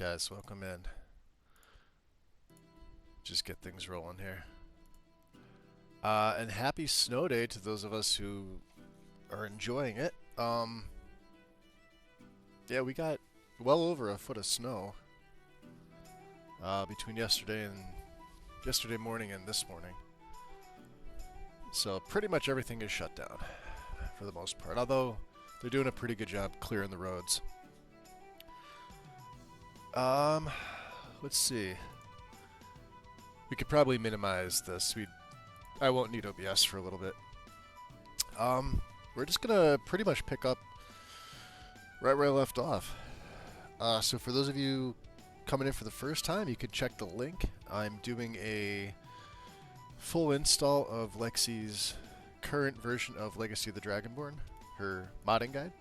guys, welcome in. Just get things rolling here. And happy snow day to those of us who are enjoying it. Yeah, we got well over a foot of snow between yesterday morning and this morning. So pretty much everything is shut down for the most part. Although they're doing a pretty good job clearing the roads. Let's see. We could probably minimize this. I won't need OBS for a little bit. We're just gonna pretty much pick up right where I left off. So for those of you coming in for the first time, you can check the link. I'm doing a full install of Lexy's current version of Legacy of the Dragonborn, her modding guide,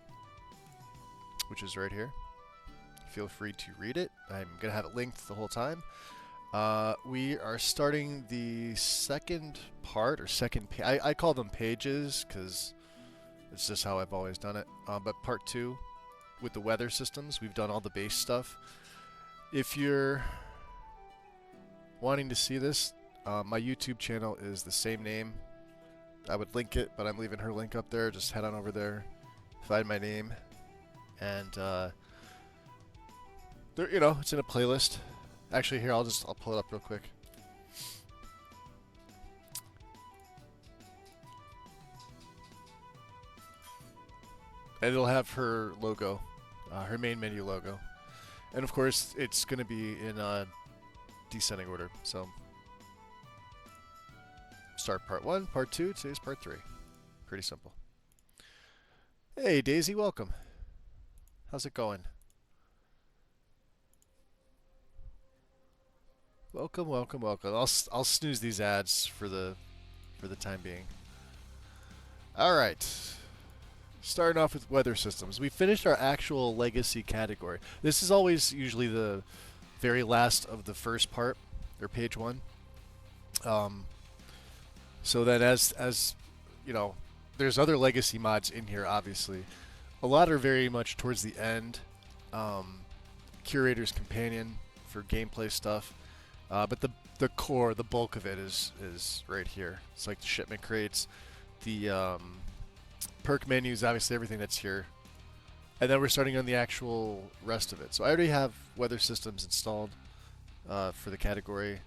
which is right here. Feel free to read it. I'm going to have it linked the whole time. We are starting the second part, or second page. I call them pages because it's just how I've always done it. But part 2 with the weather systems. We've done all the base stuff. If you're wanting to see this, my YouTube channel is the same name. I would link it, but I'm leaving her link up there. Just head on over there, find my name, and there, it's in a playlist. Actually, here I'll pull it up real quick. And it'll have her logo, her main menu logo, and of course it's going to be in descending order. So start part 1, part 2. Today's part 3. Pretty simple. Hey Daisy, welcome. How's it going? Welcome, welcome, welcome. I'll snooze these ads for the time being. All right. Starting off with weather systems. We finished our actual legacy category. This is always usually the very last of the first part, or page 1. So then as you know, there's other legacy mods in here, obviously. A lot are very much towards the end. Curator's Companion for gameplay stuff. But the core, the bulk of it is right here. It's like the shipment crates, the perk menus, obviously everything that's here. And then we're starting on the actual rest of it. So I already have weather systems installed for the category.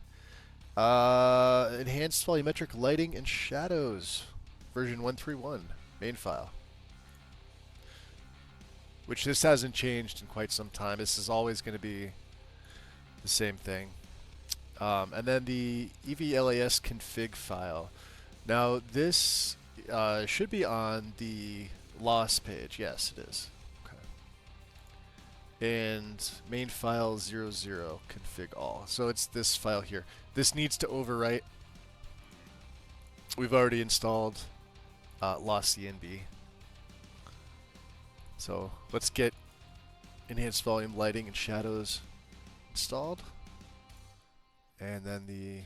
Enhanced volumetric lighting and shadows, version 131, main file. Which this hasn't changed in quite some time. This is always going to be the same thing. And then the EVLAS config file. Now this should be on the loss page. Yes, it is. Okay. And main file 00 config all. So it's this file here. This needs to overwrite. We've already installed loss CNB. So let's get enhanced volume lighting and shadows installed. And then the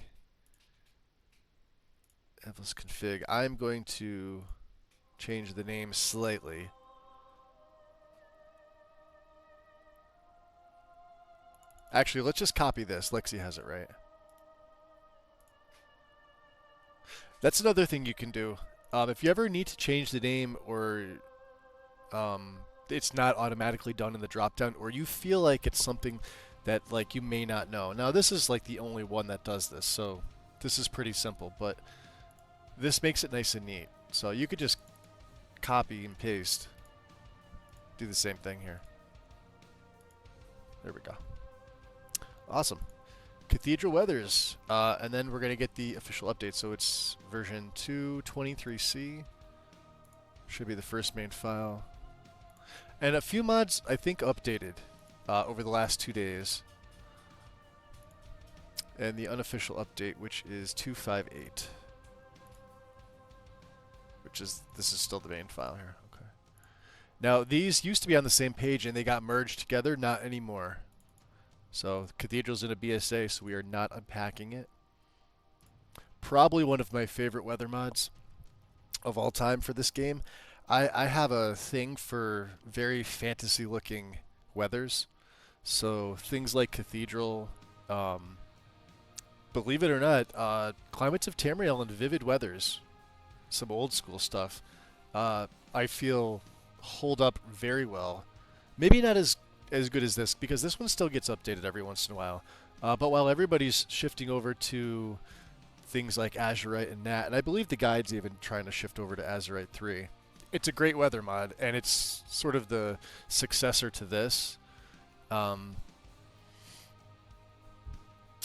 EVLAS config. I'm going to change the name slightly. Actually, let's just copy this. Lexy has it right. That's another thing you can do. If you ever need to change the name, or it's not automatically done in the dropdown, or you feel like it's something that you may not know. Now this is the only one that does this, so this is pretty simple, but this makes it nice and neat. So you could just copy and paste, do the same thing here. There we go. Awesome. Cathedral Weathers, and then we're gonna get the official update. So it's version 2.23c. Should be the first main file, and a few mods I think updated over the last 2 days. And the unofficial update, which is 2.58. This is still the main file here. Okay. Now these used to be on the same page and they got merged together, not anymore. So Cathedral's in a BSA, so we are not unpacking it. Probably one of my favorite weather mods of all time for this game. I have a thing for very fantasy looking weathers. So things like Cathedral, um, believe it or not, Climates of Tamriel and Vivid Weathers, some old school stuff, I feel hold up very well. Maybe not as good as this because this one still gets updated every once in a while. But while everybody's shifting over to things like Azurite and Nat, and I believe the guide's even trying to shift over to Azurite 3. It's a great weather mod, and it's sort of the successor to this. Um,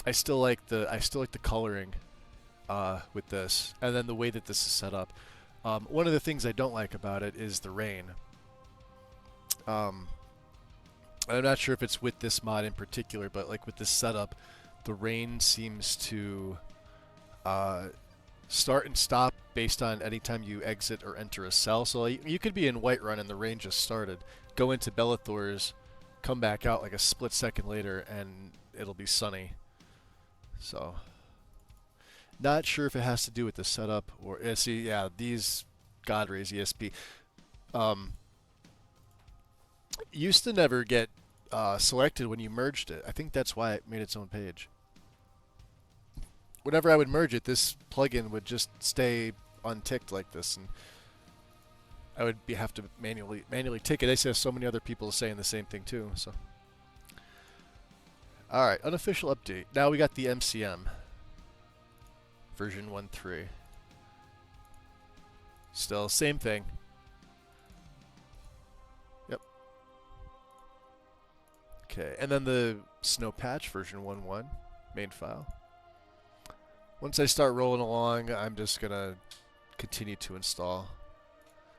I still like the coloring with this, and then the way that this is set up. One of the things I don't like about it is the rain. I'm not sure if it's with this mod in particular, but like with this setup, the rain seems to start and stop based on any time you exit or enter a cell. So you could be in Whiterun and the rain just started, go into Bellathor's, come back out like a split second later, and it'll be sunny. So, not sure if it has to do with the setup or see. Yeah, these God Rays ESP used to never get selected when you merged it. I think that's why it made its own page. Whenever I would merge it, this plugin would just stay unticked like this, and I would have to manually tick it. I see so many other people saying the same thing too. So, all right, unofficial update. Now we got the MCM version 1.3. Still same thing. Yep. Okay, and then the snow patch version 1.1 main file. Once I start rolling along, I'm just going to continue to install.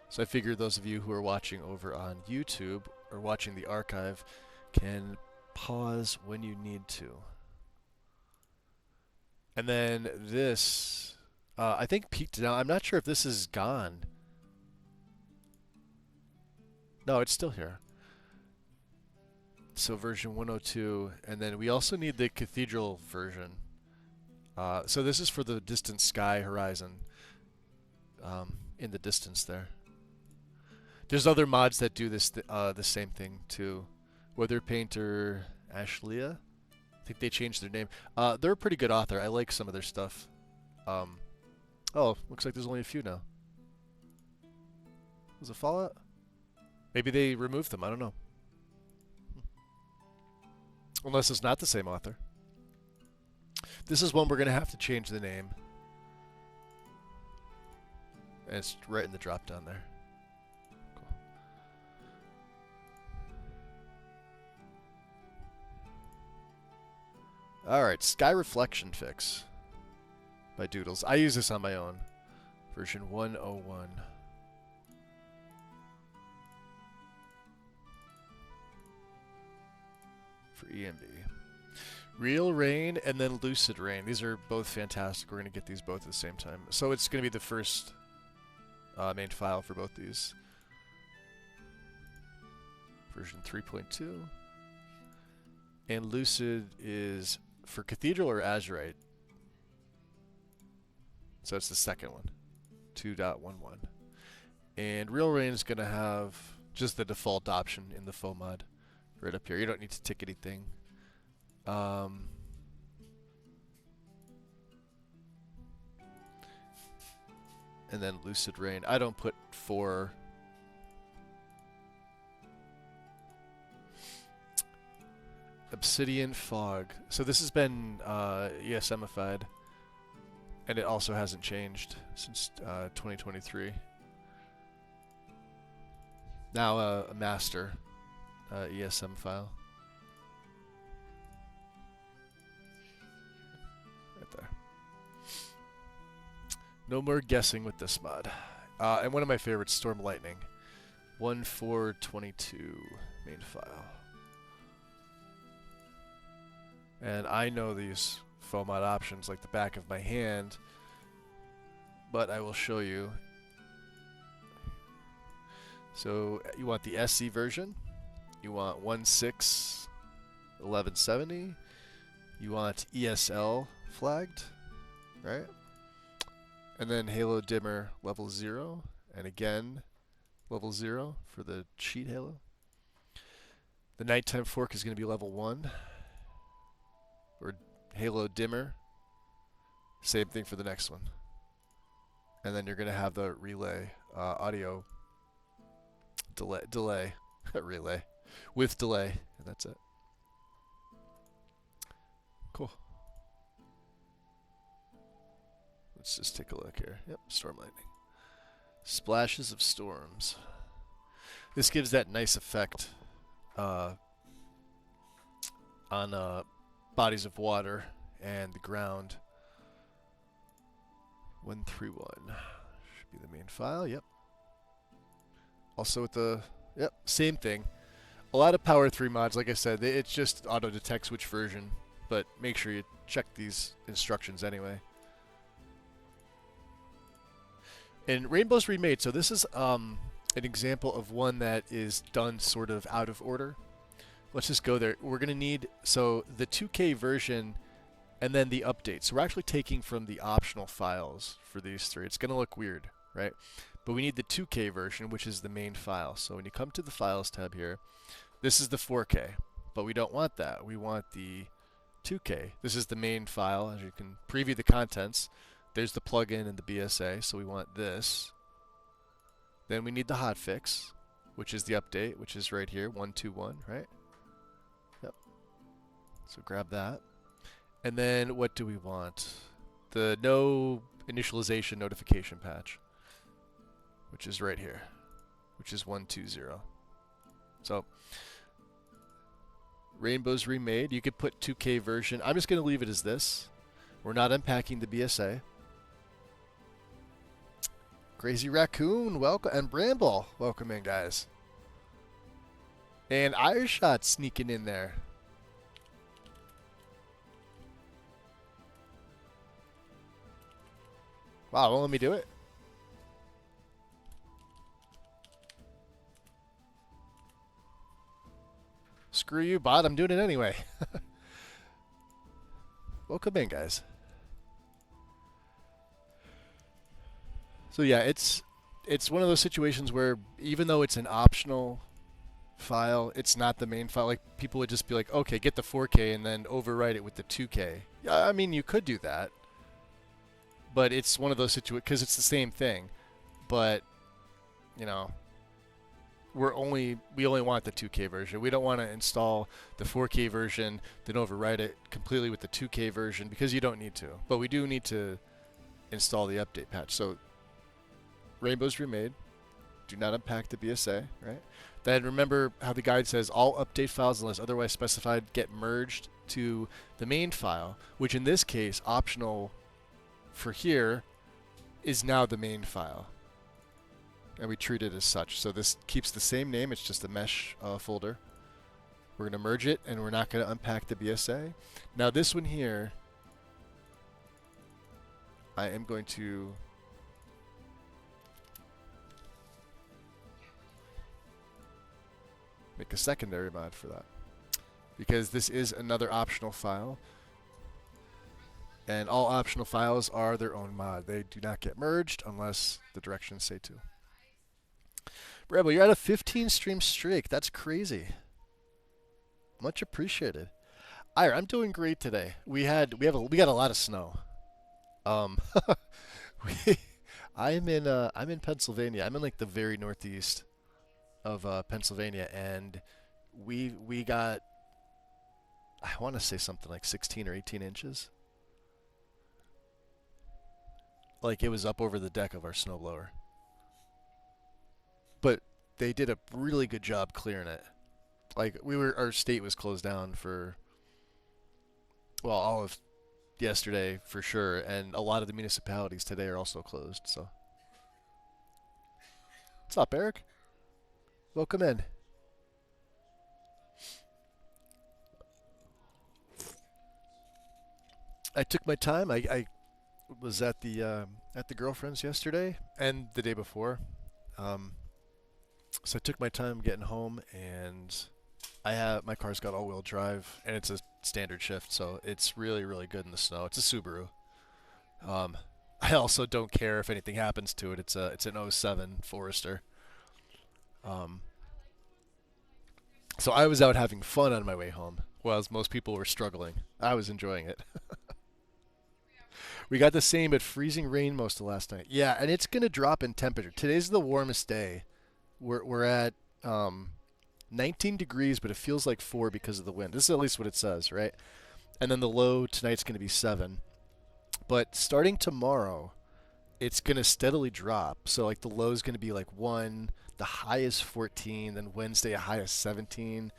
So I figure those of you who are watching over on YouTube or watching the archive can pause when you need to. And then this, I think peaked now. I'm not sure if this is gone. No, it's still here. So version 102, and then we also need the Cathedral version. So this is for the distant sky horizon in the distance there. There's other mods that do this the same thing too. Weather Painter Ashlea, I think they changed their name. They're a pretty good author. I like some of their stuff. Oh, looks like there's only a few now. Was it Fallout? Maybe they removed them. I don't know. Unless it's not the same author. This is one we're going to have to change the name. And it's right in the drop down there. Cool. Alright, Sky Reflection Fix by Doodles. I use this on my own. Version 101. For EMB. Real Rain and then Lucid Rain. These are both fantastic. We're going to get these both at the same time. So it's going to be the first main file for both these. Version 3.2. And Lucid is for Cathedral or Azurite. So it's the second one. 2.11. And Real Rain is going to have just the default option in the faux mod right up here. You don't need to tick anything. And then Lucid Rain. I don't put 4. Obsidian Fog. So this has been ESMified, and it also hasn't changed since 2023. Now a master ESM file. Right there. No more guessing with this mod. And one of my favorites, Storm Lightning. 1.4.22 main file. And I know these faux mod options like the back of my hand, but I will show you. So you want the SC version, you want 1.6.1170, you want ESL flagged, right? And then Halo Dimmer level 0, and again level 0 for the cheat Halo. The nighttime fork is going to be level 1. Or halo dimmer. Same thing for the next one. And then you're going to have the relay audio delay relay with delay, and that's it. Cool. Let's just take a look here. Yep, storm lightning. Splashes of storms. This gives that nice effect on bodies of water and the ground. 131 should be the main file. Yep. Also with the same thing. A lot of Power 3 mods, like I said, it's just auto detects which version, but make sure you check these instructions anyway. And Rainbow's Remade, so this is an example of one that is done sort of out of order. Let's just go there. We're going to need, so the 2K version and then the update. So we're actually taking from the optional files for these three. It's going to look weird, right? But we need the 2K version, which is the main file. So when you come to the Files tab here, this is the 4K. But we don't want that. We want the 2K. This is the main file. As you can preview the contents, there's the plugin and the BSA. So we want this. Then we need the hotfix, which is the update, which is right here, 121, right? Yep. So grab that. And then what do we want? The no initialization notification patch, which is right here, which is 120. So Rainbow's Remade. You could put 2K version. I'm just going to leave it as this. We're not unpacking the BSA. Crazy Raccoon, welcome, and Bramble, welcome in, guys. And Ireshot sneaking in there. Wow, won't let me do it? Screw you, bot. I'm doing it anyway. Welcome in, guys. So yeah, it's one of those situations where even though it's an optional file, it's not the main file. Like people would just be like, okay, get the 4K and then overwrite it with the 2K. Yeah, I mean, you could do that. But it's one of those situations, because it's the same thing. But, you know, we only want the 2K version. We don't want to install the 4K version, then overwrite it completely with the 2K version, because you don't need to. But we do need to install the update patch. So, Rainbow's Remade. Do not unpack the BSA, right? Then remember how the guide says all update files, unless otherwise specified, get merged to the main file, which in this case, optional for here, is now the main file. And we treat it as such. So this keeps the same name, it's just a mesh folder. We're going to merge it, and we're not going to unpack the BSA. Now this one here, I am going to make a secondary mod for that, because this is another optional file. And all optional files are their own mod. They do not get merged unless the directions say to. Rebel, you're at a 15 stream streak. That's crazy. Much appreciated. Ira, I'm doing great today. We got a lot of snow. I'm in Pennsylvania. I'm in like the very northeast of Pennsylvania, and we got, I want to say something like 16 or 18 inches. Like it was up over the deck of our snowblower. But they did a really good job clearing it. Like our state was closed down for, well, all of yesterday for sure, and a lot of the municipalities today are also closed. So, what's up, Eric? Welcome in. I took my time. I was at the girlfriend's yesterday and the day before. So I took my time getting home, and my car's got all-wheel drive, and it's a standard shift, so it's really, really good in the snow. It's a Subaru. I also don't care if anything happens to it. It's an '07 Forester. So I was out having fun on my way home, whilst most people were struggling. I was enjoying it. We got the same but freezing rain most of last night. Yeah, and it's going to drop in temperature. Today's the warmest day. We're at 19 degrees, but it feels like 4 because of the wind. This is at least what it says, right? And then the low tonight's going to be 7. But starting tomorrow, it's going to steadily drop. So like the low is going to be like 1, the high is 14, then Wednesday a high of 17,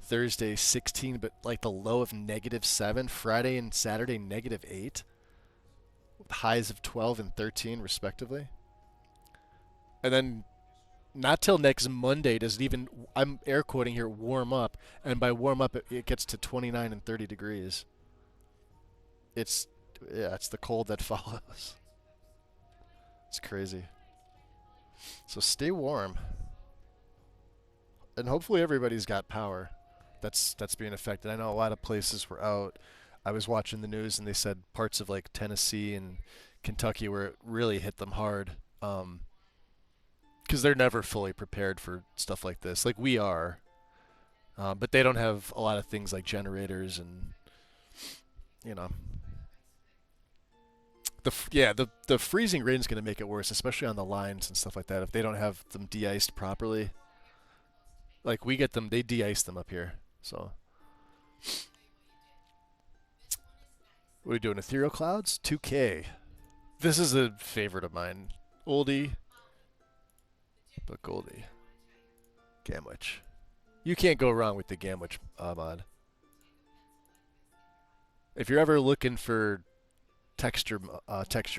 Thursday 16, but like the low of -7, Friday and Saturday -8, with highs of 12 and 13 respectively. And then not till next Monday does it even, I'm air quoting here, warm up. And by warm up, it gets to 29 and 30 degrees. It's the cold that follows. It's crazy. So stay warm. And hopefully everybody's got power that's being affected. I know a lot of places were out. I was watching the news and they said parts of like Tennessee and Kentucky where it really hit them hard. Because they're never fully prepared for stuff like this. Like we are. But they don't have a lot of things like generators and, you know. The freezing rain is going to make it worse, especially on the lines and stuff like that. If they don't have them de-iced properly, like we get them, they de-ice them up here. So, what are we doing? Ethereal Clouds, 2K. This is a favorite of mine. Oldie, but goldie. Gamwich. You can't go wrong with the Gamwich mod. If you're ever looking for texture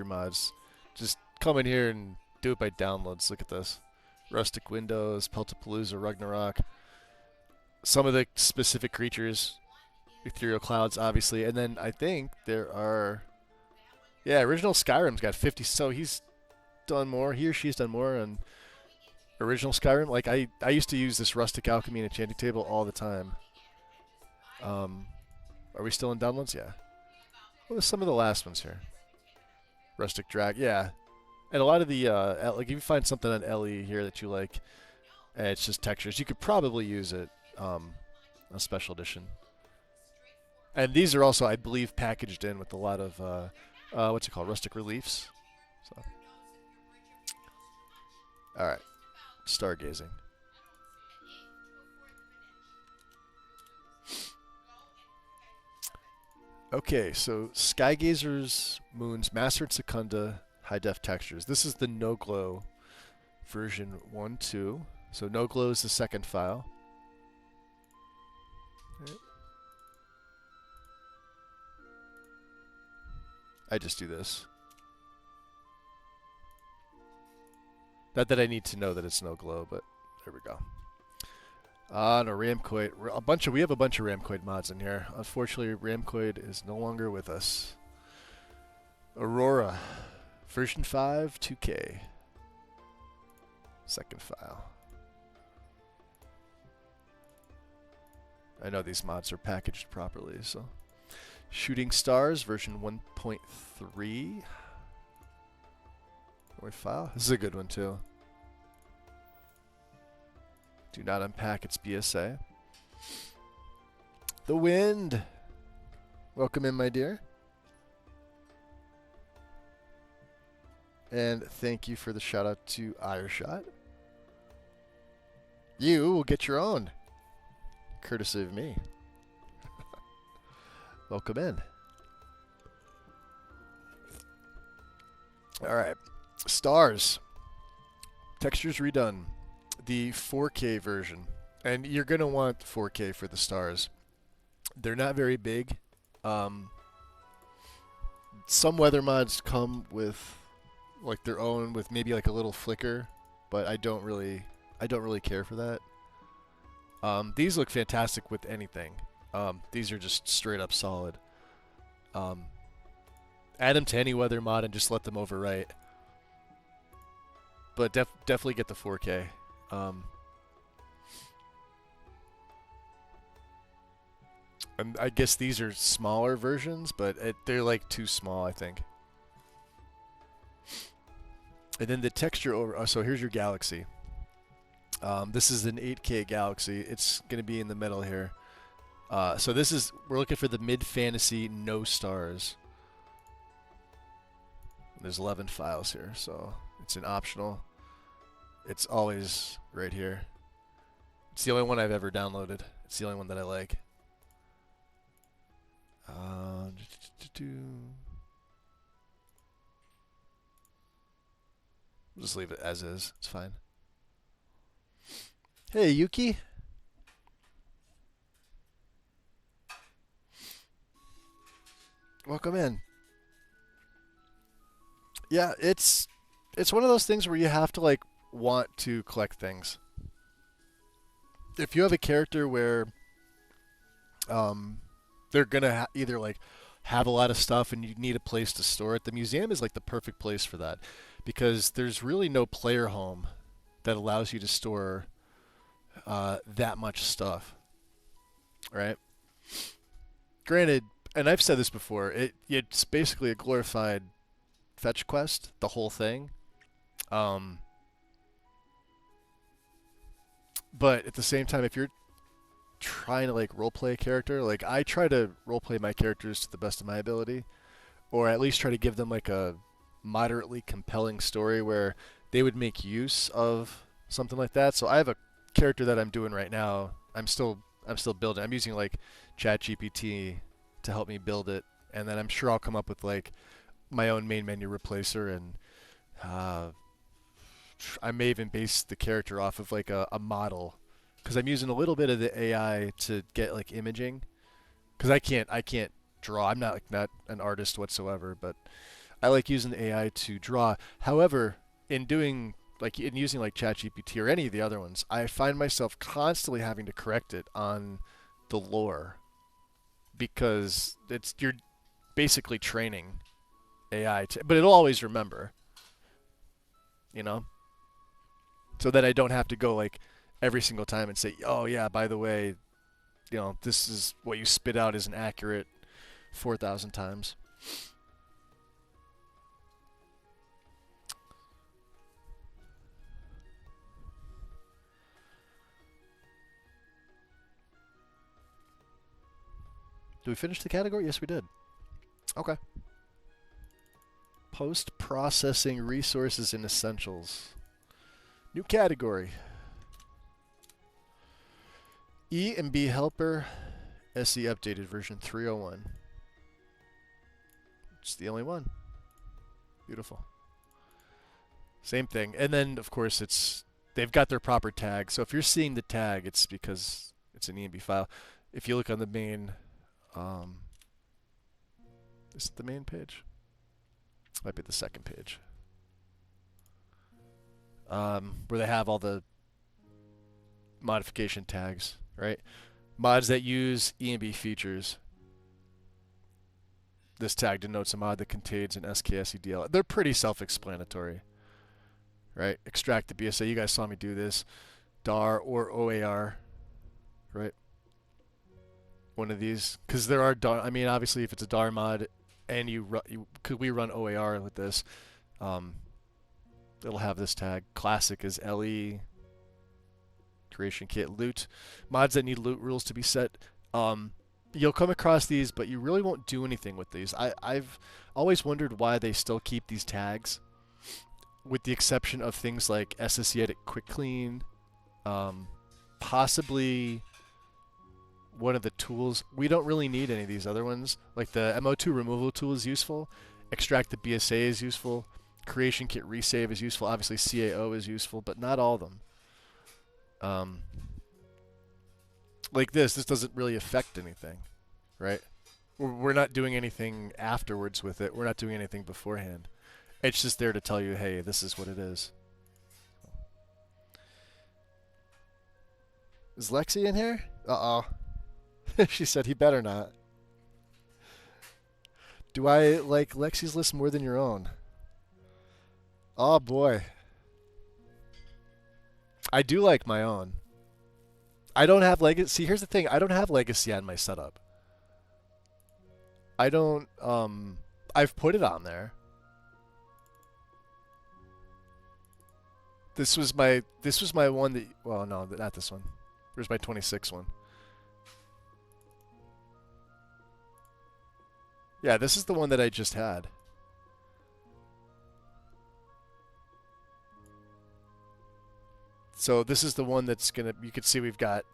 mods, just come in here and do it by downloads. Look at this. Rustic Windows, Peltapalooza, Ragnarok. Some of the specific creatures, Ethereal Clouds, obviously. And then I think there are, yeah, original Skyrim's got 50, so he's done more. He or she's done more on original Skyrim. Like, I used to use this Rustic Alchemy and Enchanting Table all the time. Are we still in downloads? Yeah. What are some of the last ones here? Rustic Drag, yeah. And a lot of the, like if you find something on LE here that you like, and it's just textures, you could probably use it a special edition. And these are also, I believe, packaged in with a lot of, what's it called, Rustic Reliefs. So. All right, stargazing. Okay, so Skygazer's Moons, Master and Secunda, high def textures. This is the No Glow version 1.2. So No Glow is the second file. Right. I just do this. Not that I need to know that it's No Glow, but there we go. No, Ramcoid. We have a bunch of Ramcoid mods in here. Unfortunately, Ramcoid is no longer with us. Aurora, version 5, 2K. Second file. I know these mods are packaged properly, so. Shooting Stars, version 1.3. File. This is a good one too. Do not unpack its BSA. The Wind. Welcome in, my dear. And thank you for the shout out to Ireshot. You will get your own, courtesy of me. Welcome in. All right. Stars. Textures redone. The 4K version. And you're going to want 4K for the stars. They're not very big. Some weather mods come with like their own, with maybe like a little flicker, but I don't really care for that. These look fantastic with anything. These are just straight up solid. Add them to any weather mod and just let them overwrite. But definitely get the 4K. And I guess these are smaller versions, but they're like too small, I think. And then the texture over. Oh, so here's your Galaxy. This is an 8K Galaxy. It's going to be in the middle here. So we're looking for the mid-fantasy, no stars. There's 11 files here, so it's an optional. It's always right here. It's the only one I've ever downloaded. It's the only one that I like. Just leave it as is. It's fine. Hey, Yuki. Welcome in. Yeah, it's one of those things where you have to like want to collect things. If you have a character where they're gonna either like have a lot of stuff and you need a place to store it, the museum is like the perfect place for that, because there's really no player home that allows you to store that much stuff, right? Granted, and I've said this before, it's basically a glorified fetch quest, the whole thing. But at the same time, if you're trying to like roleplay a character, like I try to roleplay my characters to the best of my ability, or at least try to give them like a moderately compelling story where they would make use of something like that. So I have a character that I'm doing right now. I'm still building. I'm using like ChatGPT to help me build it, and then I'm sure I'll come up with like my own main menu replacer, and I may even base the character off of like a model, because I'm using a little bit of the AI to get like imaging, because I can't draw. I'm not an artist whatsoever, but I like using the AI to draw. However, in using like ChatGPT or any of the other ones, I find myself constantly having to correct it on the lore, because you're basically training AI but it'll always remember, you know? So that I don't have to go like every single time and say, oh yeah, by the way, this is what you spit out isn't accurate 4,000 times. Did we finish the category? Yes, we did. Okay. Post-processing resources and essentials. New category. E and B helper, SE updated version 301. It's the only one. Beautiful. Same thing. And then, of course, they've got their proper tag. So if you're seeing the tag, it's because it's an EMB file. If you look on the main, is it the main page? Might be the second page. Where they have all the modification tags, right? Mods that use EMB features. This tag denotes a mod that contains an SKSEDL. They're pretty self-explanatory, right? Extract the BSA. You guys saw me do this. DAR or OAR, right? One of these, because there are DAR. I mean, obviously, if it's a DAR mod, and could we run OAR with this? It'll have this tag. Classic is LE. Creation kit loot. Mods that need loot rules to be set. You'll come across these, but you really won't do anything with these. I've always wondered why they still keep these tags, with the exception of things like SSE Edit Quick Clean, possibly one of the tools. We don't really need any of these other ones. Like the MO2 removal tool is useful. Extract the BSA is useful. Creation kit resave is useful. Obviously CAO is useful, but not all of them. Like this doesn't really affect anything, right? We're not doing anything afterwards with it. We're not doing anything beforehand. It's just there to tell you, hey, this is what it is. Is Lexy in here? Uh-oh. She said he better not. Do I like Lexy's list more than your own? Oh boy. I do like my own. I don't have legacy. See, here's the thing. I don't have legacy on my setup. I don't, I've put it on there. This was my one that, well, no, not this one. Where's my 26 one? Yeah, this is the one that I just had. So this is the one that's gonna, you can see we've got,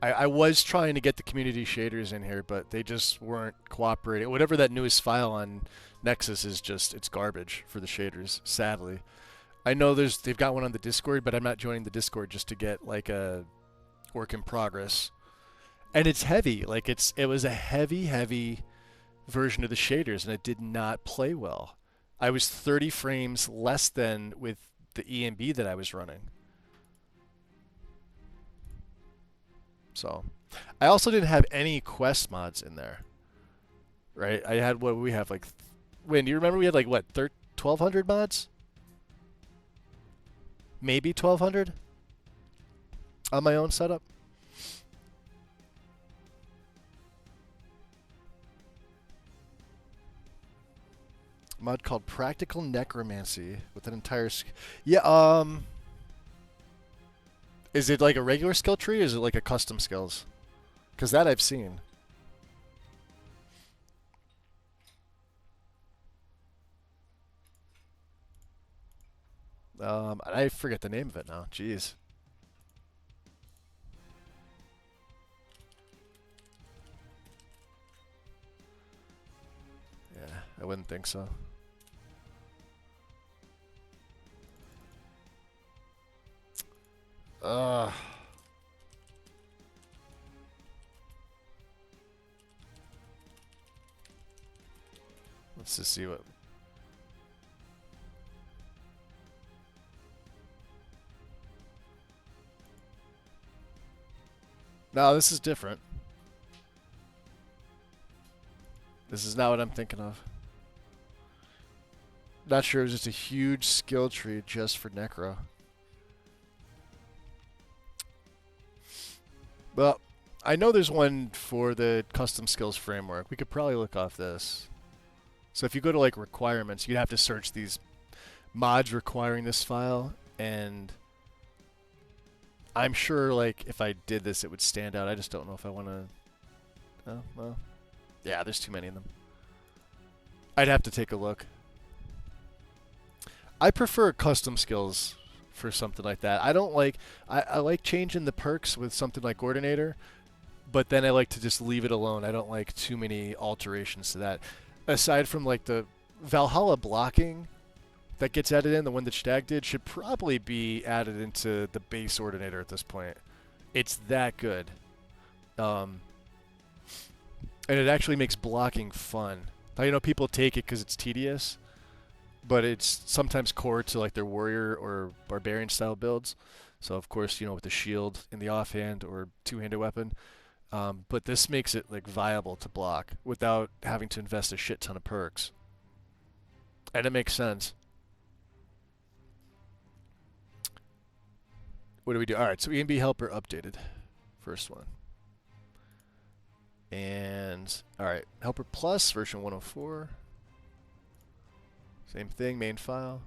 I was trying to get the community shaders in here, but they just weren't cooperating. Whatever that newest file on Nexus is, just, it's garbage for the shaders, sadly. I know they've got one on the Discord, but I'm not joining the Discord just to get like a work in progress. And it's heavy, like it was a heavy version of the shaders, and it did not play well. I was 30 frames less than with the EMB that I was running. So, I also didn't have any quest mods in there, right? I had, what we have, like, Wayne, do you remember we had like, what, 1,200 mods? Maybe 1,200 on my own setup. Mod called Practical Necromancy with an entire... Yeah, is it like a regular skill tree, or is it like a custom skills? Because that I've seen. I forget the name of it now. Jeez. Yeah, I wouldn't think so. Let's just see what... No, this is different. This is not what I'm thinking of. Not sure, it was just a huge skill tree just for Necro. Well, I know there's one for the custom skills framework. We could probably look off this. So if you go to like requirements, you'd have to search these mods requiring this file, and I'm sure like if I did this it would stand out. I just don't know if I want to... Oh, well. Yeah, there's too many of them. I'd have to take a look. I prefer custom skills for something like that. I don't like... I like changing the perks with something like Ordinator, but then I like to just leave it alone. I don't like too many alterations to that. Aside from like the Valhalla blocking that gets added in, the one that Stag did, should probably be added into the base Ordinator at this point. It's that good. And it actually makes blocking fun. Now, you know, people take it because it's tedious, but it's sometimes core to like their warrior or barbarian style builds. So of course, you know, with the shield in the offhand or two-handed weapon. But this makes it like viable to block without having to invest a shit ton of perks. And it makes sense. What do we do? Alright, so EMB helper updated. First one. And, alright, helper plus version 104. Same thing, main file.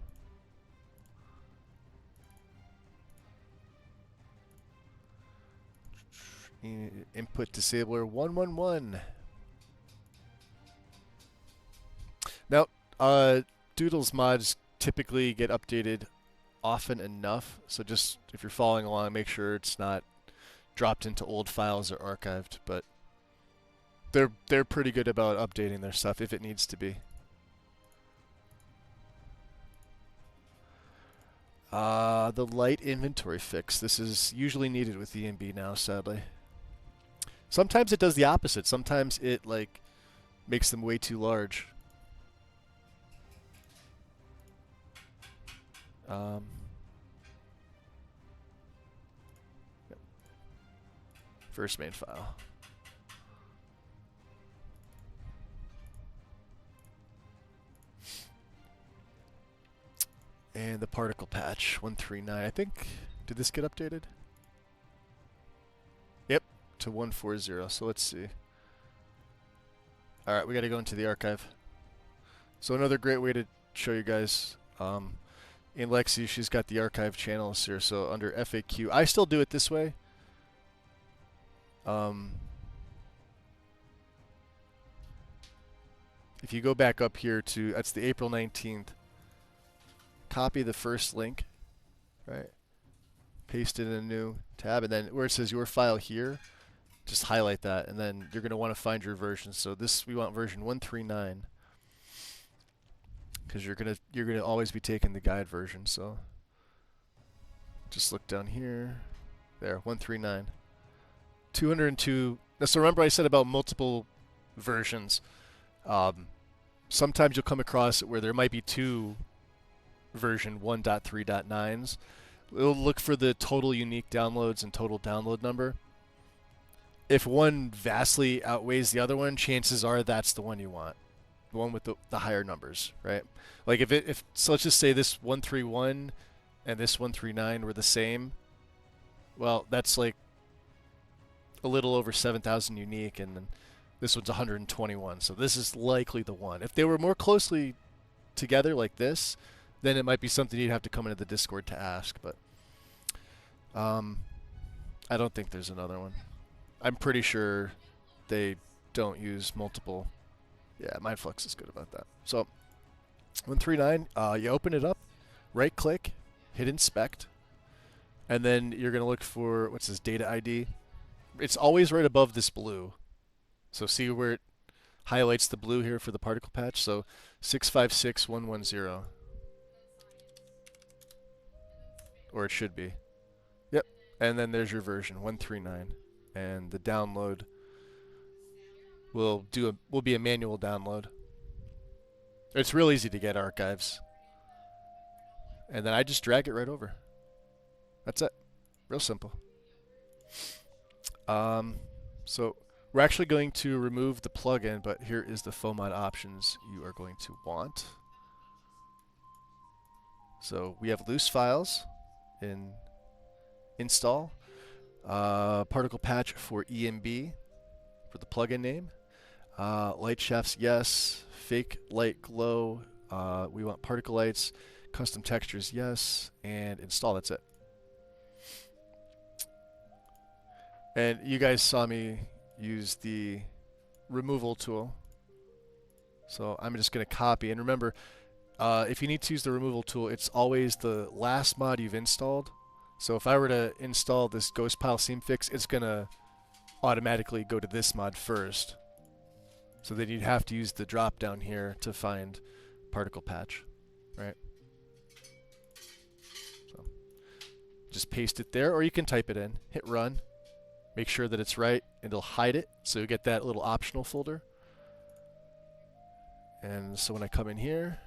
Input disabler 111. Now, Doodle's mods typically get updated often enough, so just if you're following along, make sure it's not dropped into old files or archived, but they're pretty good about updating their stuff if it needs to be. The light inventory fix. This is usually needed with EMB now, sadly. Sometimes it does the opposite. Sometimes it like makes them way too large. First main file. And the particle patch 139. I think, did this get updated? Yep, to 140. So let's see. Alright, we got to go into the archive. So another great way to show you guys in Lexy, she's got the archive channels here. So under FAQ, I still do it this way. If you go back up here to, that's the April 19th, copy the first link, right? Paste it in a new tab, and then where it says your file here, just highlight that, and then you're going to want to find your version. So this, we want version 139, because you're gonna always be taking the guide version. So just look down here, there, 139, 202. Now, so remember I said about multiple versions. Sometimes you'll come across it where there might be two version 1.3.9s. It'll look for the total unique downloads and total download number. If one vastly outweighs the other one, chances are that's the one you want, the one with the higher numbers, right? Like so let's just say this 131 and this 139 were the same. Well, that's like a little over 7,000 unique, and then this one's 121, so this is likely the one. If they were more closely together like this, then it might be something you'd have to come into the Discord to ask, but I don't think there's another one. I'm pretty sure they don't use multiple. Yeah, Mindflux is good about that. So 139, you open it up, right-click, hit Inspect, and then you're going to look for, what's this, Data ID. It's always right above this blue. So see where it highlights the blue here for the particle patch? So 656110. Or it should be. Yep. And then there's your version, 139. And the download will be a manual download. It's real easy to get archives. And then I just drag it right over. That's it. Real simple. So we're actually going to remove the plugin, but here is the FOMOD options you are going to want. So we have loose files in install, particle patch for EMB for the plugin name, light shafts, yes, fake light glow, we want particle lights, custom textures, yes, and install. That's it. And you guys saw me use the removal tool. So I'm just going to copy. And remember, if you need to use the removal tool, it's always the last mod you've installed. So if I were to install this Ghost Pile Seam Fix, it's going to automatically go to this mod first. So then you'd have to use the drop down here to find Particle Patch, right? So just paste it there, or you can type it in, hit run. Make sure that it's right, and it'll hide it, so you get that little optional folder. And so when I come in here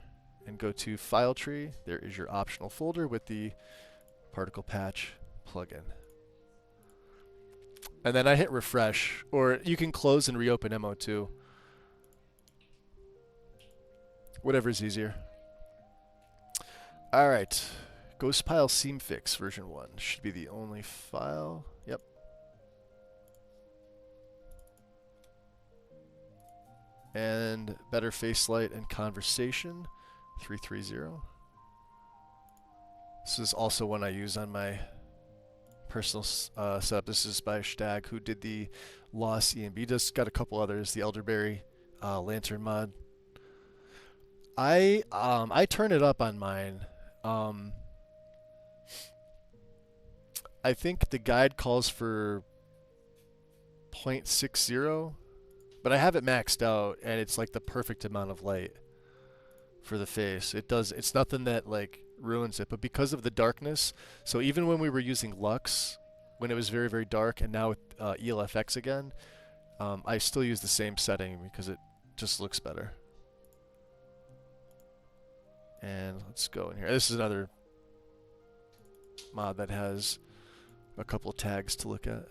and go to File Tree, there is your optional folder with the Particle Patch plugin. And then I hit refresh, or you can close and reopen MO2. Whatever's easier. All right, Ghost Pile Seam Fix version 1 should be the only file. Yep. And Better Face Light and Conversation 330. This is also one I use on my personal setup. This is by Stag, who did the Lost EMB. Just got a couple others. The Elderberry Lantern mod. I turn it up on mine. I think the guide calls for 0.60. But I have it maxed out, and it's like the perfect amount of light for the face. It's nothing that like ruins it, but because of the darkness, so even when we were using Lux, when it was very, very dark, and now with ELFX again, I still use the same setting because it just looks better. And let's go in here. This is another mod that has a couple tags to look at.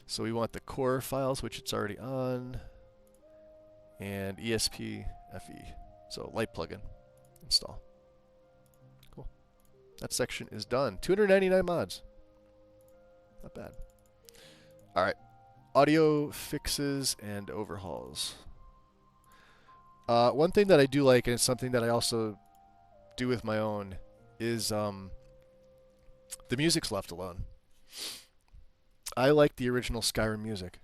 So we want the core files, which it's already on, and ESP FE. So light plugin, install. Cool. That section is done. 299 mods. Not bad. All right. Audio fixes and overhauls. One thing that I do like, and it's something that I also do with my own is the music's left alone. I like the original Skyrim music.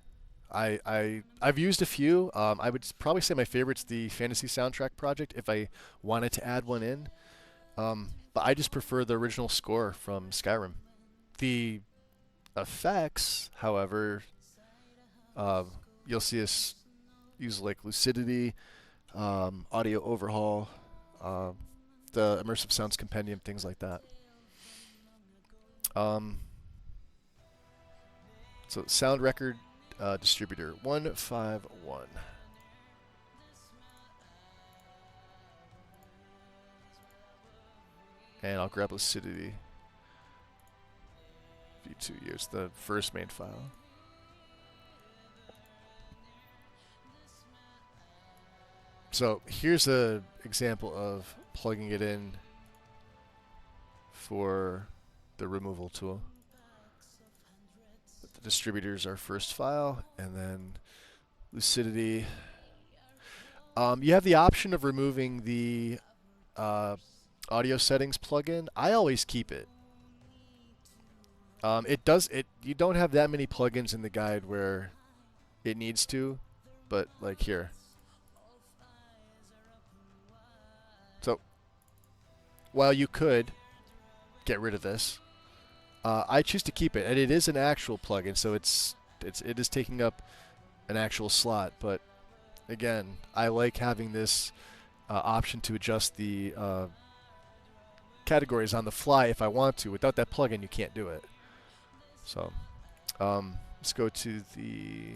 I've used a few. I would probably say my favorite's the Fantasy Soundtrack Project if I wanted to add one in. But I just prefer the original score from Skyrim. The effects, however, you'll see us use like lucidity, audio overhaul, the immersive sounds compendium, things like that. So sound record distributor 151. And I'll grab lucidity. V2 use the first main file. So here's an example of plugging it in for the removal tool. The distributor's our first file, and then lucidity. You have the option of removing the audio settings plugin. I always keep it. You don't have that many plugins in the guide where it needs to, but like here. So while you could get rid of this, I choose to keep it, and it is an actual plugin, so it is taking up an actual slot. But again, I like having this option to adjust the categories on the fly if I want to. Without that plugin, you can't do it. So let's go to the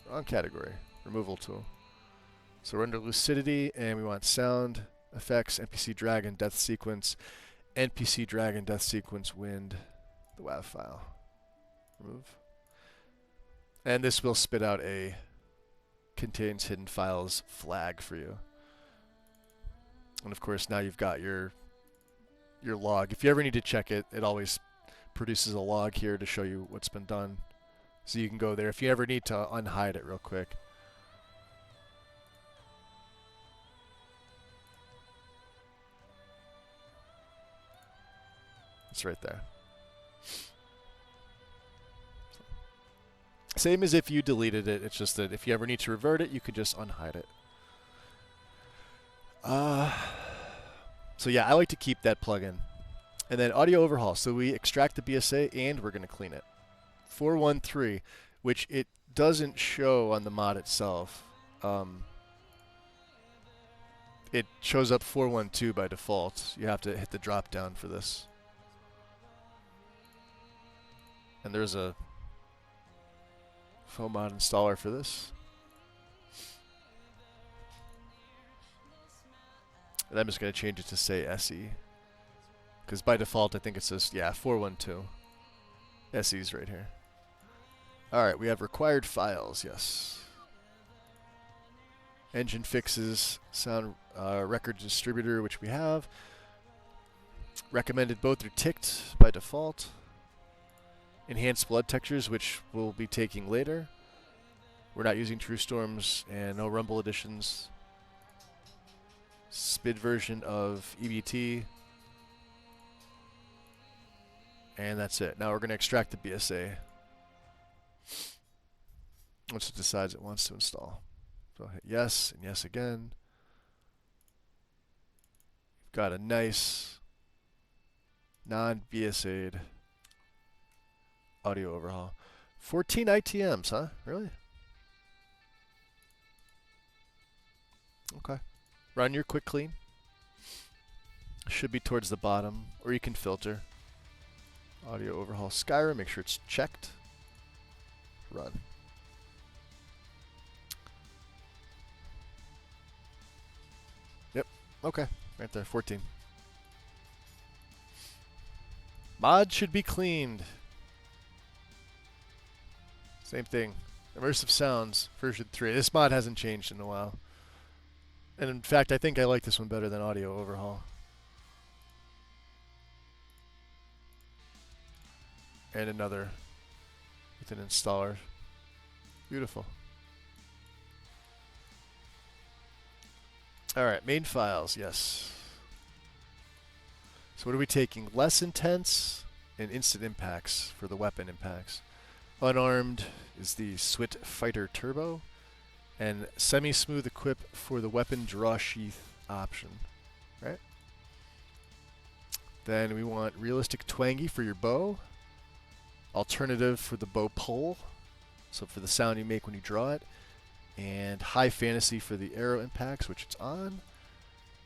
wrong category, removal tool. So we're under lucidity, and we want sound effects, NPC dragon, death sequence, NPC dragon, death sequence, wind, the WAV file. Remove. And this will spit out a contains hidden files flag for you. And of course, now you've got your log. If you ever need to check it, it always produces a log here to show you what's been done. So you can go there if you ever need to unhide it real quick. It's right there. Same as if you deleted it. It's just that if you ever need to revert it, you could just unhide it. So yeah, I like to keep that plugin. And then audio overhaul. So we extract the BSA and we're going to clean it. 413, which it doesn't show on the mod itself. It shows up 412 by default. You have to hit the drop down for this. And there's a foam mod installer for this. And I'm just going to change it to say SE. Because by default, I think it says, yeah, 412. SE's right here. Alright, we have required files, yes. Engine fixes, sound record distributor, which we have. Recommended both are ticked by default. Enhanced blood textures, which we'll be taking later. We're not using True Storms and no Rumble editions. SPID version of EBT. And that's it. Now we're going to extract the BSA once it decides it wants to install. So I'll hit yes and yes again. You've got a nice non-BSA'd audio overhaul. 14 ITMs, huh? Really? Okay. Run your quick clean. Should be towards the bottom, or you can filter. Audio overhaul Skyrim, make sure it's checked. Run. Yep, okay, right there, 14. Mod should be cleaned. Same thing. Immersive Sounds, version 3. This mod hasn't changed in a while. And in fact, I think I like this one better than Audio Overhaul. And another with an installer. Beautiful. Alright, main files, yes. So what are we taking? Less intense and instant impacts for the weapon impacts. Unarmed is the Swit Fighter Turbo, and semi-smooth equip for the weapon draw sheath option, right? Then we want realistic twangy for your bow, alternative for the bow pull, so for the sound you make when you draw it, and high fantasy for the arrow impacts, which it's on.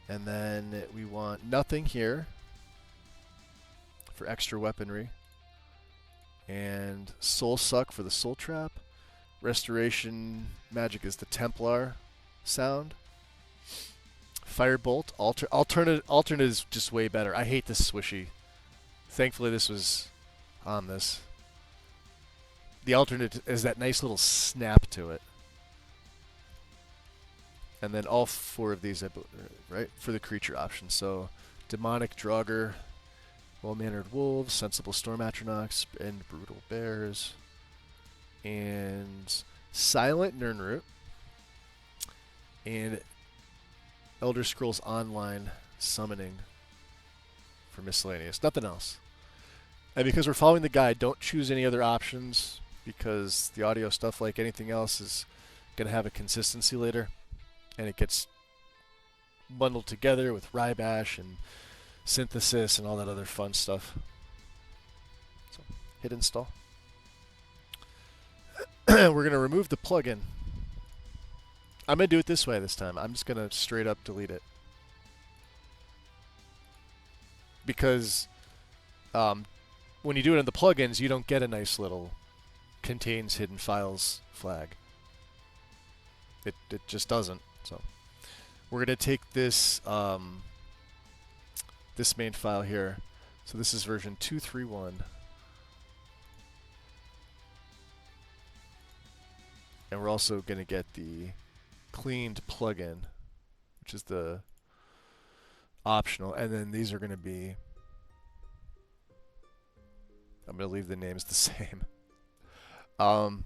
And then we want nothing here for extra weaponry, and soul suck for the soul trap. Restoration magic is the Templar sound. Firebolt alternate is just way better. I hate this swishy. Thankfully this was on this. The alternate is that nice little snap to it. And then all four of these, right, for the creature option. So demonic Draugr, well-mannered wolves, sensible storm atronachs, and brutal bears, and silent Nirnroot, and Elder Scrolls Online summoning for miscellaneous. Nothing else. And because we're following the guide, don't choose any other options, because the audio stuff, like anything else, is going to have a consistency later, and it gets bundled together with Rybash and synthesis and all that other fun stuff. So hit install. We're going to remove the plugin. I'm going to do it this way this time. I'm just going to straight up delete it. Because when you do it in the plugins, you don't get a nice little contains hidden files flag. It just doesn't. So we're going to take this this main file here. So this is version 231. And we're also going to get the cleaned plugin, which is the optional. And then these are going to be, I'm going to leave the names the same. Don't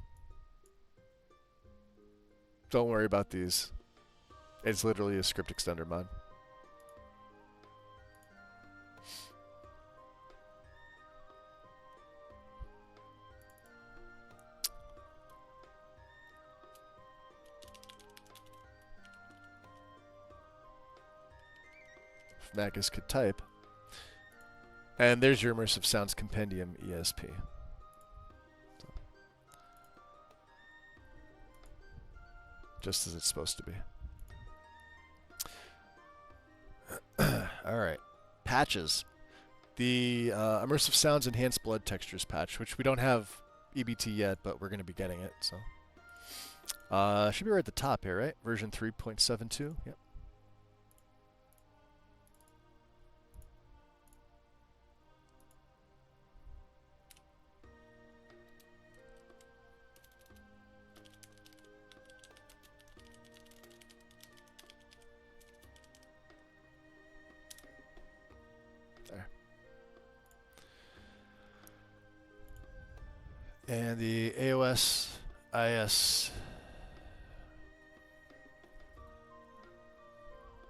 worry about these. It's literally a script extender mod. If Magus could type. And there's your Immersive Sounds Compendium ESP. So. Just as it's supposed to be. Alright. Patches. The Immersive Sounds Enhanced Blood Textures patch, which we don't have EBT yet, but we're going to be getting it. So should be right at the top here, right? Version 3.72. Yep. And the AOS IS,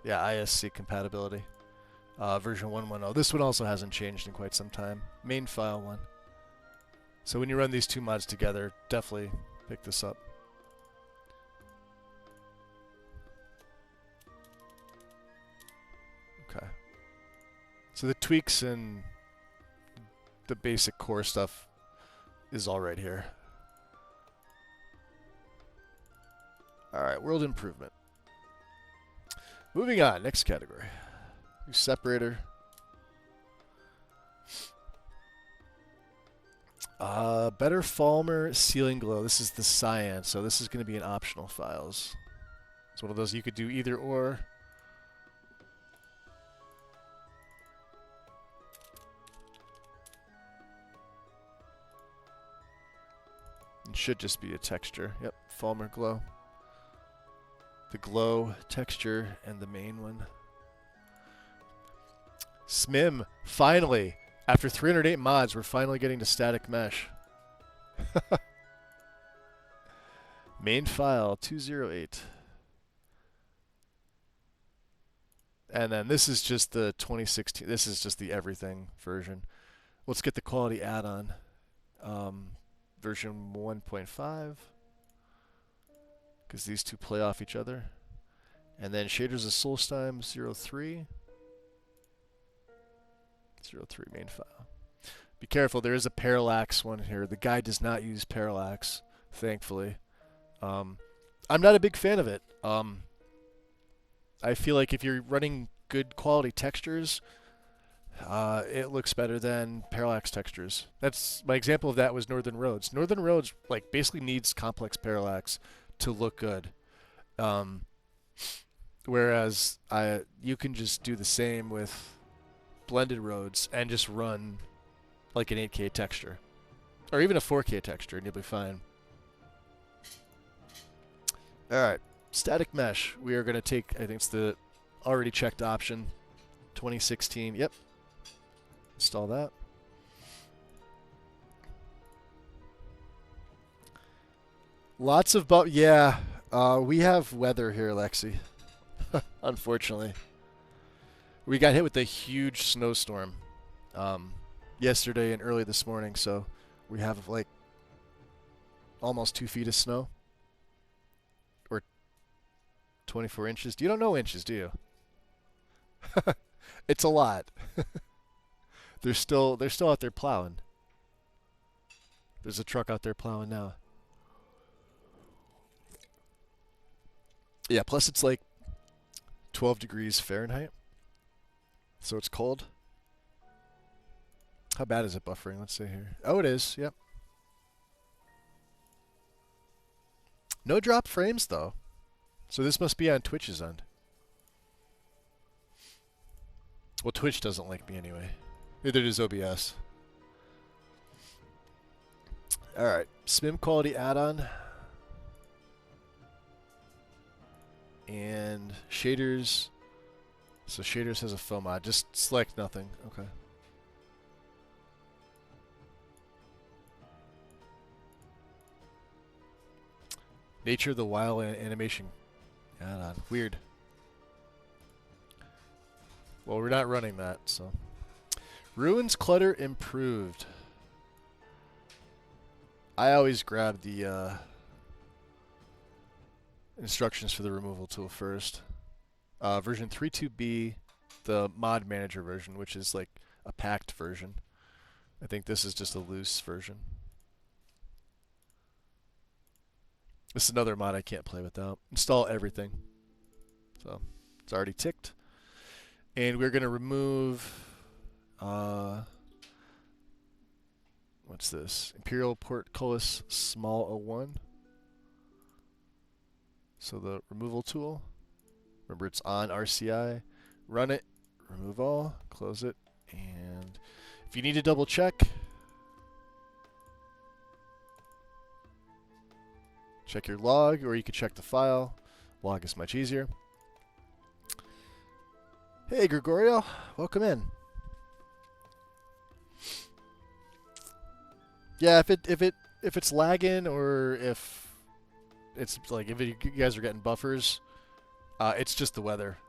yeah, ISC compatibility, version 1.10. This one also hasn't changed in quite some time. Main file one. So when you run these two mods together, definitely pick this up. Okay. So the tweaks and the basic core stuff is all right here. Alright, world improvement. Moving on, next category. New separator. Better Falmer Ceiling Glow. This is the cyan, so this is going to be in optional files. It's one of those you could do either or. It should just be a texture. Yep, Falmer Glow. The glow texture and the main one. SMIM, finally! After 308 mods, we're finally getting to static mesh. Main file 208. And then this is just the 2016. This is just the everything version. Let's get the quality add-on. Version 1.5. Because these two play off each other. And then shaders of Solstheim 03. 03 main file. Be careful, there is a parallax one here. The guide does not use parallax, thankfully. I'm not a big fan of it. I feel like if you're running good quality textures, it looks better than parallax textures. That's my example of that was Northern Roads. Northern Roads like basically needs complex parallax to look good. Whereas you can just do the same with blended roads and just run like an 8K texture. Or even a 4K texture and you'll be fine. Alright, static mesh. We are going to take, I think it's the already checked option, 2016. Yep. Install that. Lots of yeah, we have weather here, Lexy. Unfortunately. We got hit with a huge snowstorm yesterday and early this morning, so we have like almost 2 feet of snow. Or 24 inches. You don't know inches, do you? It's a lot. They're still out there plowing. There's a truck out there plowing now. Yeah, plus it's like 12 degrees Fahrenheit. So it's cold. How bad is it buffering? Let's see here. Oh, it is. Yep. No drop frames, though. So this must be on Twitch's end. Well, Twitch doesn't like me anyway. Neither does OBS. Alright. SMIM quality add-on. And shaders. So shaders has a fill mod. Just select nothing. Okay. Nature of the Wild animation add-on. Weird. Well, we're not running that, so. Ruins clutter improved. I always grab the instructions for the removal tool first. Version 3.2b, the mod manager version, which is like a packed version. I think this is just a loose version. This is another mod I can't play without. Install everything. So it's already ticked. And we're going to remove, what's this? Imperial Portcullis Small 01. So the removal tool. Remember, it's on RCI. Run it, remove all, close it, and if you need to double check, check your log, or you can check the file. Log is much easier. Hey, Gregorio, welcome in. Yeah, if it's lagging, or if it's like if you guys are getting buffers. It's just the weather.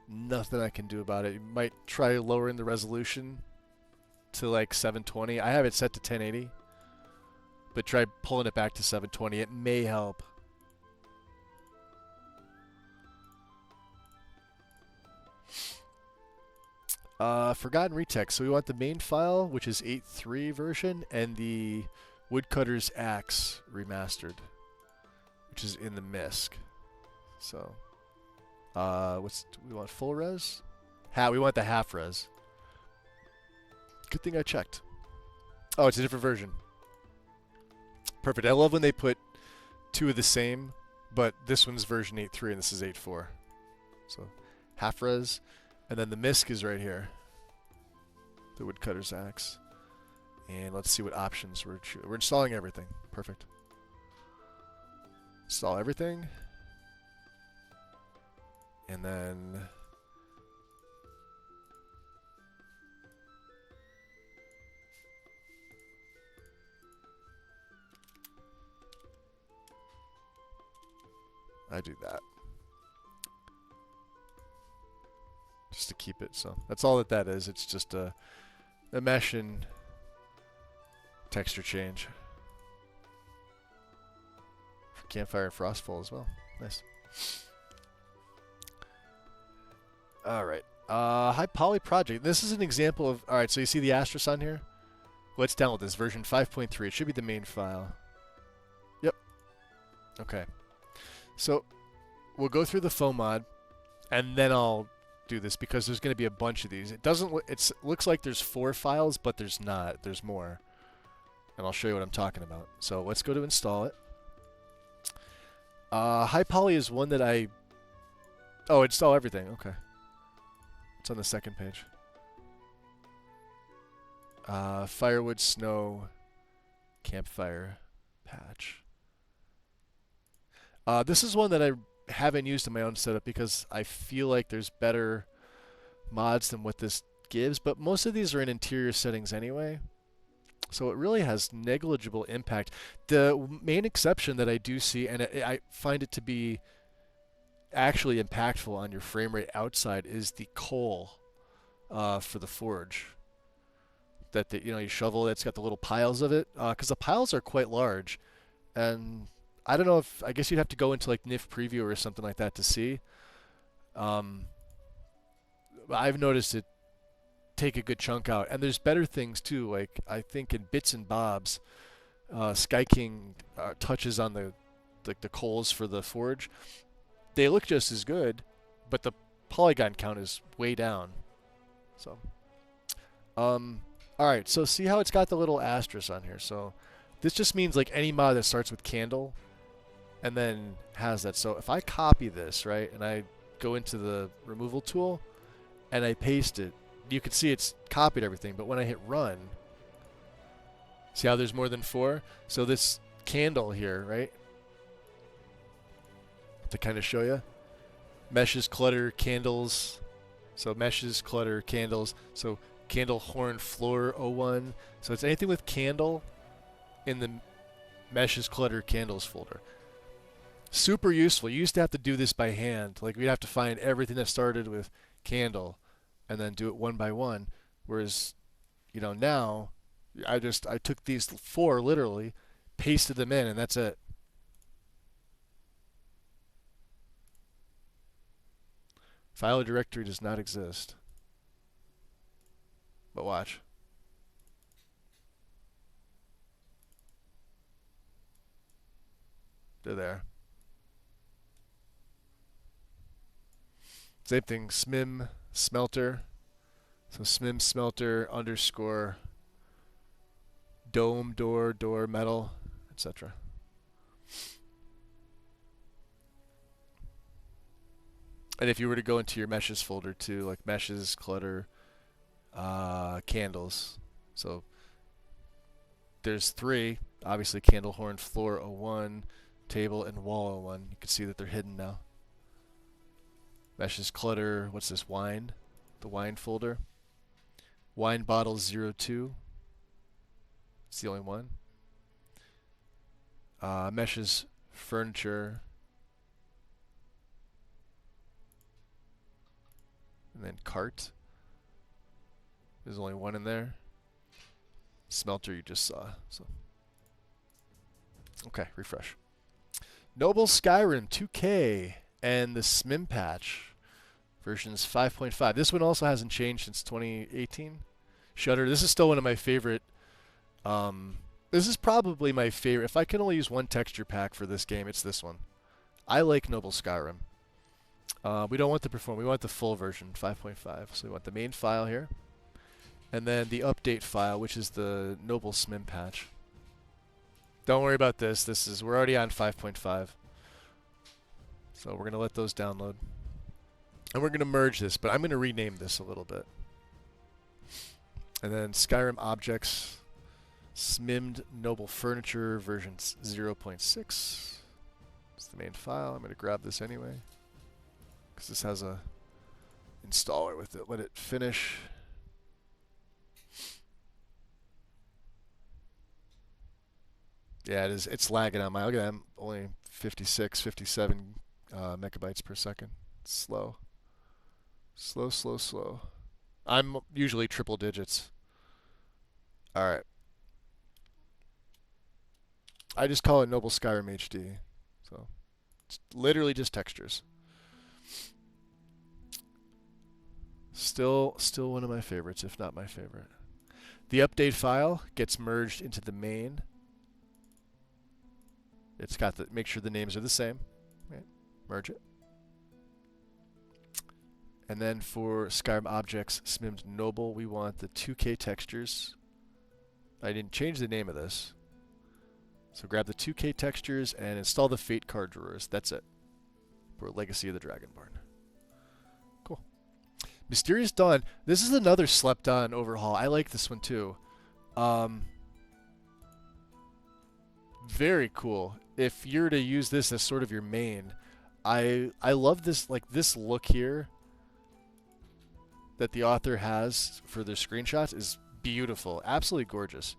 Nothing I can do about it. You might try lowering the resolution to like 720. I have it set to 1080. But try pulling it back to 720. It may help. Forgotten retext. So we want the main file, which is 8.3 version, and the Woodcutter's Axe remastered, which is in the MISC. So... we want full res? We want the half res. Good thing I checked. Oh, it's a different version. Perfect. I love when they put two of the same, but this one's version 8.3 and this is 8.4. So half res, and then the MISC is right here. The Woodcutter's Axe. And let's see what options we're installing everything. Perfect. Install everything. And then I do that. just to keep it. So that's all that is. It's just a mesh and texture change. For Campfire and Frostfall as well. Nice. Alright. High Poly Project. This is an example of... Alright, so you see the asterisk on here? Let's download this. Version 5.3. It should be the main file. Yep. Okay. So, we'll go through the foam mod, and then I'll do this, because there's going to be a bunch of these. It doesn't... It looks like there's 4 files, but there's not. There's more. And I'll show you what I'm talking about. So, let's go to install it. High Poly is one that I... Oh, install everything. Okay. It's on the second page. Firewood, snow, campfire, patch. This is one that I haven't used in my own setup because I feel like there's better mods than what this gives, but most of these are in interior settings anyway. So it really has negligible impact. The main exception that I do see, and I find it to be actually impactful on your frame rate outside, is the coal for the forge. That you shovel. It's got the little piles of it, because the piles are quite large, and I don't know if I guess you'd have to go into like NIF preview or something like that to see. I've noticed it take a good chunk out, and there's better things too. Like I think in Bits and Bobs, Sky King touches on the coals for the forge. They look just as good, but the polygon count is way down. So, all right. So see how it's got the little asterisk on here. So this just means like any mod that starts with candle, and then has that. So if I copy this, right, and I go into the removal tool, and I paste it, you can see it's copied everything. But when I hit run, see how there's more than 4? So this candle here, right? To kind of show you, meshes, clutter, candles. So meshes, clutter, candles. So candle, horn, floor, 01. So it's anything with candle in the meshes, clutter, candles folder. Super useful. You used to have to do this by hand. Like we'd have to find everything that started with candle and then do it one by one. Whereas, now I took these 4 literally, pasted them in, and that's it. File directory does not exist. But watch. They're there. Same thing, smim smelter. So smim smelter underscore dome, door, metal, etc. And if you were to go into your meshes folder too, like meshes, clutter, candles. So there's 3, obviously candle, horn, floor 01, table, and wall 01. You can see that they're hidden now. Meshes, clutter, what's this, wine? The wine folder. Wine bottle 02. It's the only one. Meshes, furniture. And then cart. There's only 1 in there. Smelter you just saw. So okay, refresh. Noble Skyrim 2K and the SMIM patch. Versions 5.5. This one also hasn't changed since 2018. Shutter. This is still one of my favorite. This is probably my favorite. If I can only use one texture pack for this game, it's this one. I like Noble Skyrim. We don't want the perform. We want the full version, 5.5. So we want the main file here, and then the update file, which is the Noble SMIM patch. Don't worry about this. We're already on 5.5. So we're gonna let those download, and we're gonna merge this. But I'm gonna rename this a little bit, and then Skyrim objects, SMIMmed Noble Furniture version 0.6. It's the main file. I'm gonna grab this anyway, because this has a installer with it. Let it finish. Yeah, it is. It's lagging on my. Look at that. I'm only 56, 57 megabytes per second. It's slow. Slow, slow, slow. I'm usually triple digits. All right. I just call it Noble Skyrim HD. So it's literally just textures. Still one of my favorites, if not my favorite. The update file gets merged into the main. It's got the, make sure the names are the same. Right. Merge it. And then for Skyrim objects, SMIMS Noble, we want the 2K textures. I didn't change the name of this. So grab the 2K textures and install the Fate card drawers. That's it. For Legacy of the Dragonborn. Cool. Mysterious Dawn. This is another slept on overhaul. I like this one too. Very cool. If you're to use this as sort of your main, I love this, like this look here that the author has for their screenshots is beautiful. Absolutely gorgeous.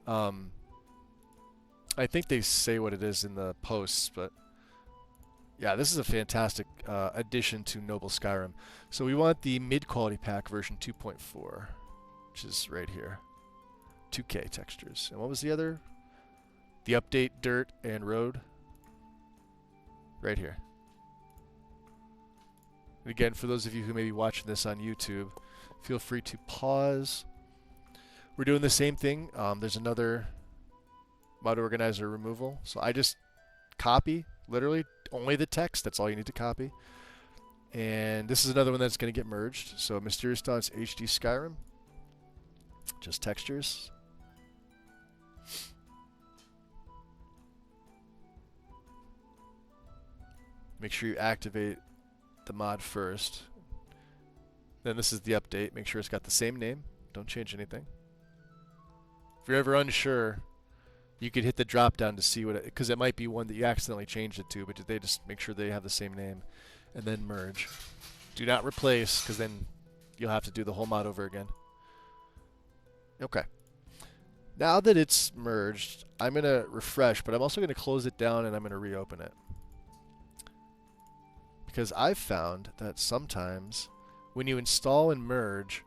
I think they say what it is in the posts, but yeah, this is a fantastic addition to Noble Skyrim. So we want the mid-quality pack version 2.4, which is right here. 2K textures. And what was the other? The update dirt and road. Right here. And again, for those of you who may be watching this on YouTube, feel free to pause. We're doing the same thing. There's another mod organizer removal. So I just copy, literally, only the text. That's all you need to copy. And this is another one that's going to get merged. So Mysterious Dawn's HD Skyrim. Just textures. Make sure you activate the mod first. Then this is the update. Make sure it's got the same name. Don't change anything. If you're ever unsure, you could hit the drop down to see what it, because it might be one that you accidentally changed it to, but they just make sure they have the same name and then merge. Do not replace, because then you'll have to do the whole mod over again. Okay. Now that it's merged, I'm going to refresh, but I'm also going to close it down and I'm going to reopen it. Because I've found that sometimes when you install and merge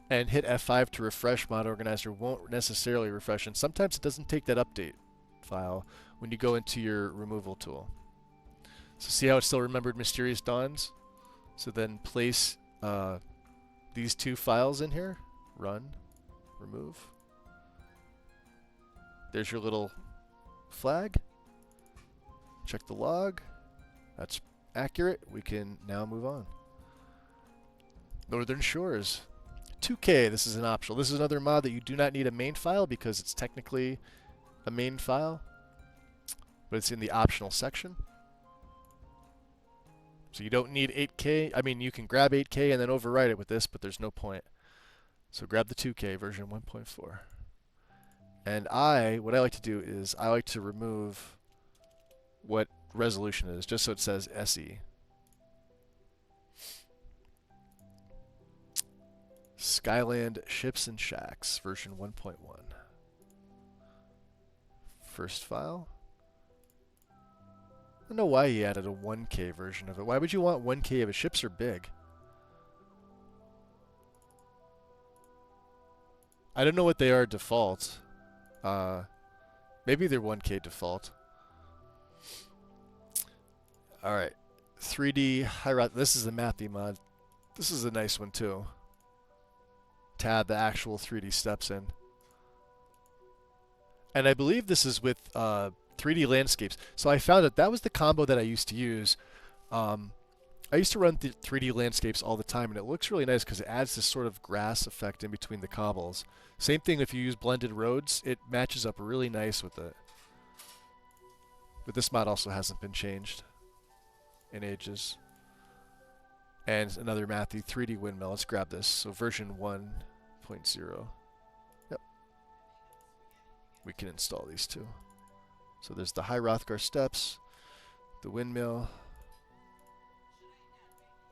and hit F5 to refresh, Mod Organizer won't necessarily refresh, and sometimes it doesn't take that update file when you go into your removal tool. So see how it still remembered Mysterious Dawns? So then place these two files in here, run, remove. There's your little flag. Check the log. That's accurate. We can now move on. Northern Shores. 2K, this is an optional. This is another mod that you do not need a main file because it's technically a main file, but it's in the optional section. So you don't need 8K. I mean, you can grab 8K and then overwrite it with this, but there's no point. So grab the 2K version 1.4. And what I like to do is I like to remove what resolution it is, just so it says SE. Skyland Ships and Shacks, version 1.1. First file. I don't know why he added a 1K version of it. Why would you want 1K if ships are big? I don't know what they are default. Maybe they're 1K default. Alright. 3D high. This is the Mathy mod. This is a nice one too. To add the actual 3D steps in. And I believe this is with 3D landscapes. So I found that was the combo that I used to use. I used to run 3D landscapes all the time, and it looks really nice because it adds this sort of grass effect in between the cobbles. Same thing if you use blended roads, it matches up really nice with it. But this mod also hasn't been changed in ages. And another Mathy 3D windmill. Let's grab this. So version 1.0. Yep. We can install these two. So there's the High Rothgar steps, the windmill,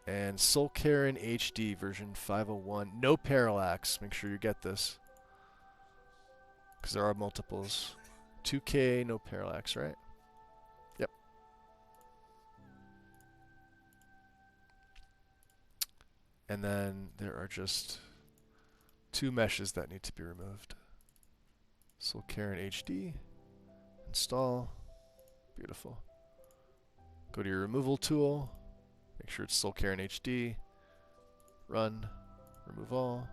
and Soul Karen HD version 501. No parallax. Make sure you get this, because there are multiples. 2K, no parallax, right? Yep. And then there are just 2 meshes that need to be removed. Skyrim HD. Install. Beautiful. Go to your removal tool. Make sure it's Skyrim HD. Run. Remove all.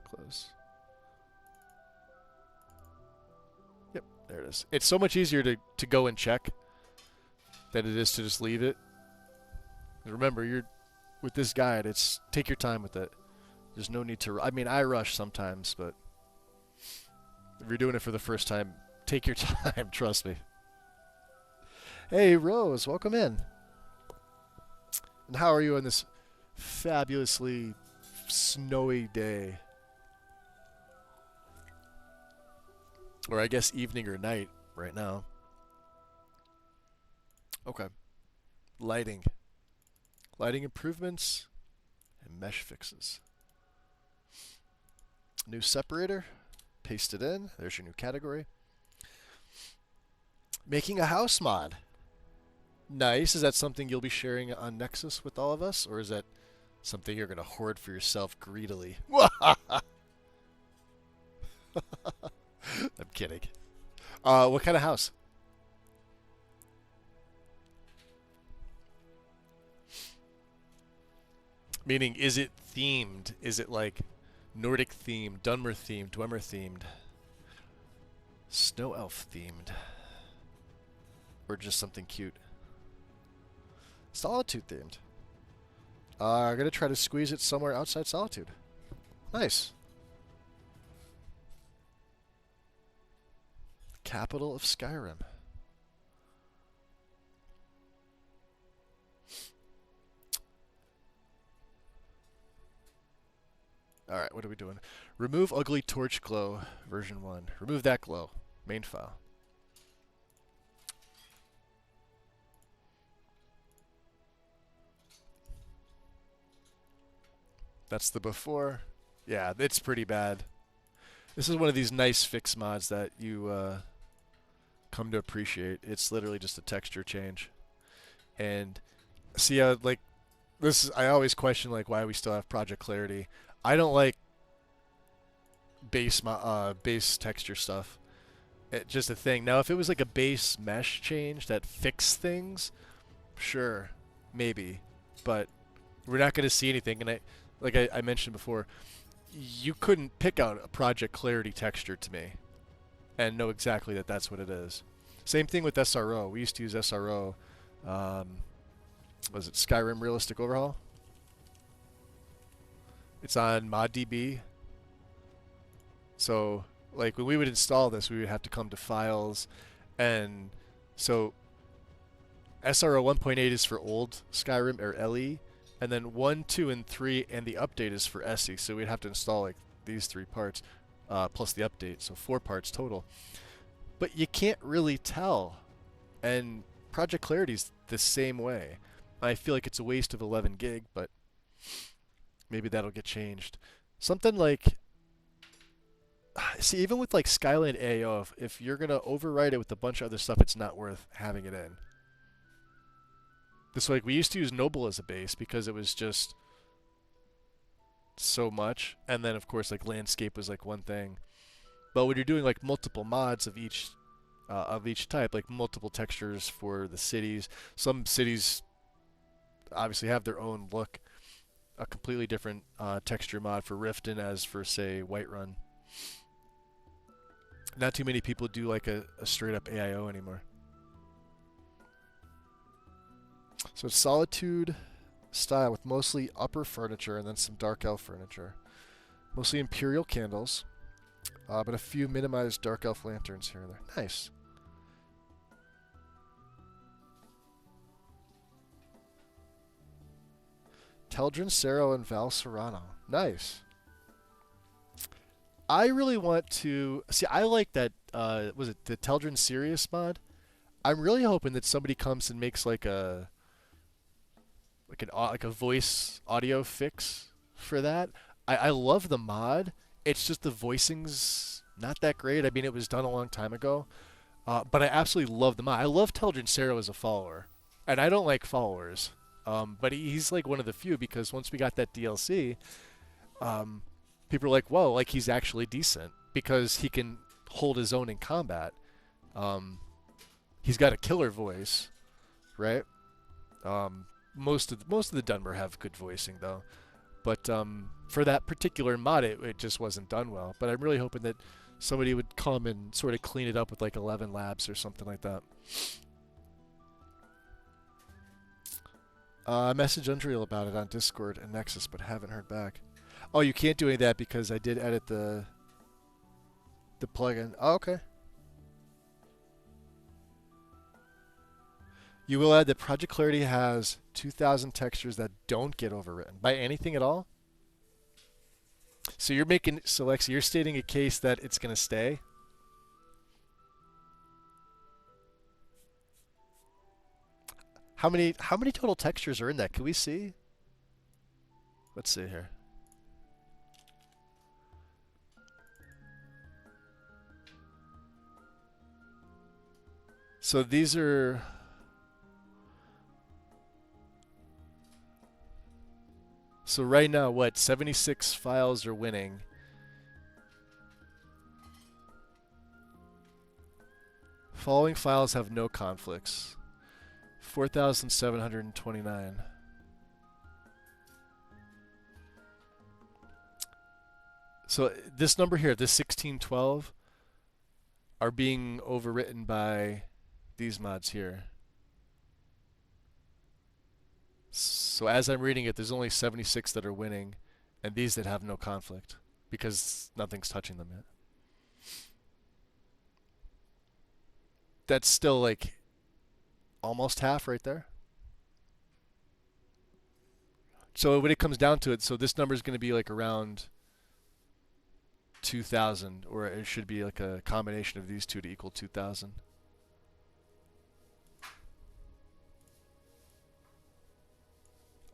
Close. Yep, there it is. It's so much easier to go and check than it is to just leave it. Remember, you're with this guide, it's take your time with it. There's no need to... I mean, I rush sometimes, but if you're doing it for the first time, take your time, trust me. Hey, Rose, welcome in. And how are you on this fabulously snowy day? Or I guess evening or night right now. Okay. Lighting. Lighting improvements and mesh fixes. New separator. Paste it in. There's your new category. Making a house mod. Nice. Is that something you'll be sharing on Nexus with all of us? Or is that something you're going to hoard for yourself greedily? I'm kidding. What kind of house? Meaning, is it themed? Is it like Nordic themed, Dunmer themed, Dwemer themed, Snow Elf themed, or just something cute? Solitude themed. I'm gonna try to squeeze it somewhere outside Solitude. Nice. Capital of Skyrim. Alright, what are we doing? Remove ugly torch glow, version 1. Remove that glow. Main file. That's the before. Yeah, it's pretty bad. This is one of these nice fix mods that you come to appreciate. It's literally just a texture change. And see, like, this is, I always question like why we still have Project Clarity. I don't like base texture stuff. It's just a thing. Now, if it was like a base mesh change that fixed things, sure, maybe. But we're not going to see anything. And like I mentioned before, you couldn't pick out a Project Clarity texture to me and know exactly that that's what it is. Same thing with SRO. We used to use SRO. Was it Skyrim Realistic Overhaul? It's on ModDB. So, like, when we would install this, we would have to come to Files. And so, SRO 1.8 is for old Skyrim, or LE. And then 1, 2, and 3, and the update is for SE. So we'd have to install, like, these 3 parts, plus the update. So 4 parts total. But you can't really tell. And Project Clarity's the same way. I feel like it's a waste of 11 gig, but maybe that'll get changed. Something like, see, even with like Skyline AO, if you're going to overwrite it with a bunch of other stuff, it's not worth having it in. This, like, we used to use Noble as a base because it was just so much. And then, of course, like, landscape was like one thing. But when you're doing like multiple mods of each type, like multiple textures for the cities, some cities obviously have their own look. A completely different texture mod for Riften as for, say, Whiterun. Not too many people do like a straight up AIO anymore. So it's Solitude style with mostly upper furniture and then some Dark Elf furniture. Mostly Imperial candles, but a few minimized Dark Elf lanterns here and there. Nice. Teldrin, Sero, and Val Serrano. Nice. I really want to... See, I like that... was it the Teldrin Sirius mod? I'm really hoping that somebody comes and makes like a... like a voice audio fix for that. I love the mod. It's just the voicing's not that great. I mean, it was done a long time ago. But I absolutely love the mod. I love Teldrin Sero as a follower. And I don't like followers. But he's like one of the few because once we got that DLC, people are like, whoa, like he's actually decent because he can hold his own in combat. He's got a killer voice, right? Most of the Dunmer have good voicing though, but for that particular mod, it just wasn't done well. But I'm really hoping that somebody would come and sort of clean it up with like 11 Labs or something like that. I messaged Unreal about it on Discord and Nexus, but haven't heard back. Oh, you can't do any of that because I did edit the plugin. Oh, okay. You will add that Project Clarity has 2,000 textures that don't get overwritten by anything at all. So you're making, so Lexy, you're stating a case that it's going to stay. How many total textures are in that? Can we see? Let's see here. So these are so right now what 76 files are winning. Following files have no conflicts. 4,729. So this number here, this 1612, are being overwritten by these mods here. So as I'm reading it, there's only 76 that are winning, and these that have no conflict, because nothing's touching them yet. That's still like almost half right there. So when it comes down to it, so this number is going to be like around 2,000, or it should be like a combination of these two to equal 2,000.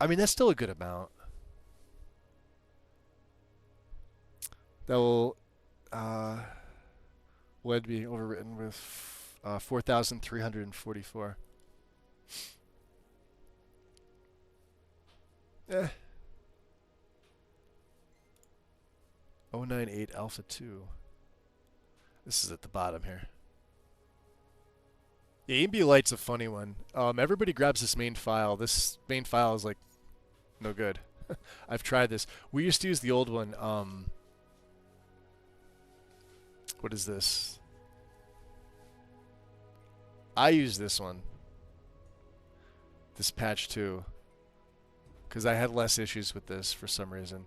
I mean, that's still a good amount. That will would be overwritten with 4,344. Eh. 098 Alpha 2. This is at the bottom here. Yeah, EMB Lite's a funny one. Everybody grabs this main file. This main file is like no good. I've tried this. We used to use the old one. What is this? I use this one. This patch 2. Because I had less issues with this for some reason.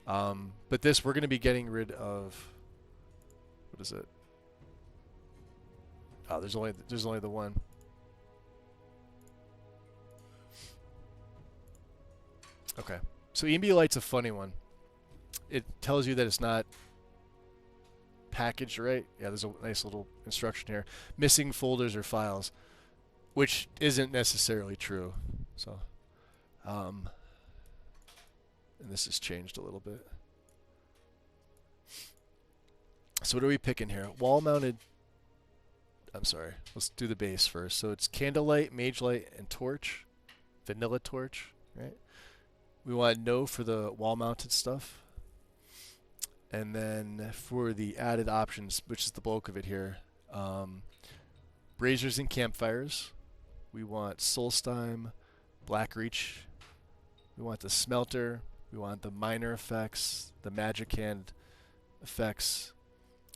But this, we're going to be getting rid of... What is it? Oh, there's only the one. Okay. So EMB Lite's a funny one. It tells you that it's not packaged right. Yeah, there's a nice little instruction here. Missing folders or files, which isn't necessarily true. So, and this has changed a little bit. So what are we picking here? Wall-mounted... I'm sorry. Let's do the base first. So it's Candlelight, Mage Light, and Torch. Vanilla Torch, right? We want no for the wall-mounted stuff. And then for the added options, which is the bulk of it here, braziers and campfires. We want Solstheim, Black Reach. We want the Smelter. We want the minor effects, the magic hand effects.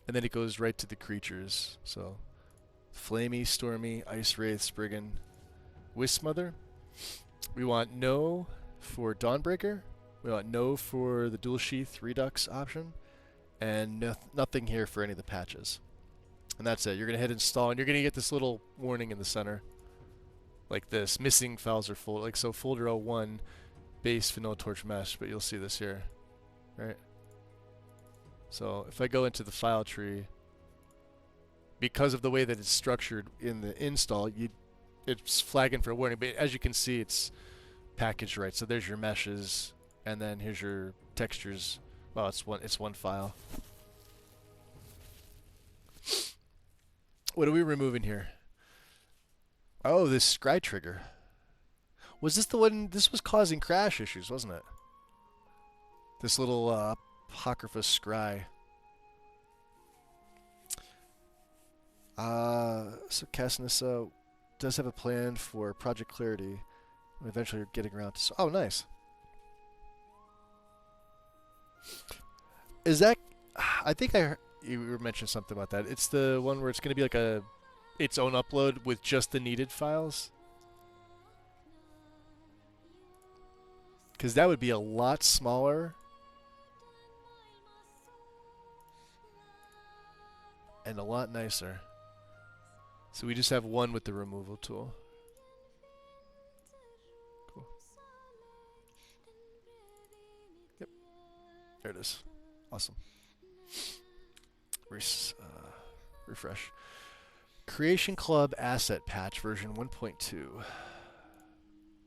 And then it goes right to the creatures. So Flamey, Stormy, Ice Wraith, Spriggan, Wismother. We want no for Dawnbreaker. We want no for the Dual Sheath Redux option. And nothing here for any of the patches. And that's it. You're going to hit install, and you're going to get this little warning in the center. Like this. Missing files are full. Like so, folder 01, base vanilla torch mesh, but you'll see this here. Right? So if I go into the file tree, because of the way that it's structured in the install, it's flagging for a warning. But as you can see, it's packaged right. So there's your meshes, and then here's your textures. Well, it's one file. What are we removing here? Oh, this scry trigger. Was this the one? This was causing crash issues, wasn't it? This little Apocrypha Scry. So Casanissa does have a plan for Project Clarity. Eventually getting around to... Oh, nice. Is that... I think you mentioned something about that. It's the one where it's going to be like its own upload with just the needed files? Because that would be a lot smaller. And a lot nicer. So we just have one with the removal tool. Cool. Yep. There it is. Awesome. Refresh. Creation Club Asset Patch version 1.2,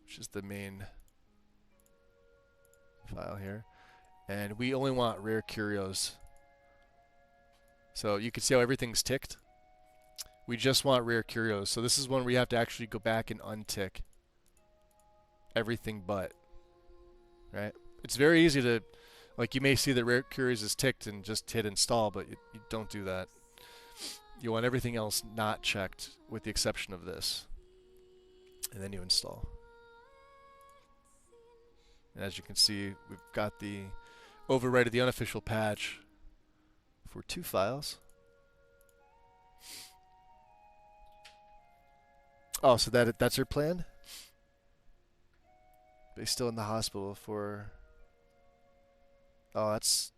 which is the main file here. And we only want rare curios. So you can see how everything's ticked. We just want rare curios. So this is one where you have to actually go back and untick everything but. Right? It's very easy to, like, you may see that rare curios is ticked and just hit install, but you don't do that. You want everything else not checked with the exception of this. And then you install. And as you can see, we've got the override of the unofficial patch for 2 files. Oh, so that's her plan? But he's still in the hospital for... Oh, that's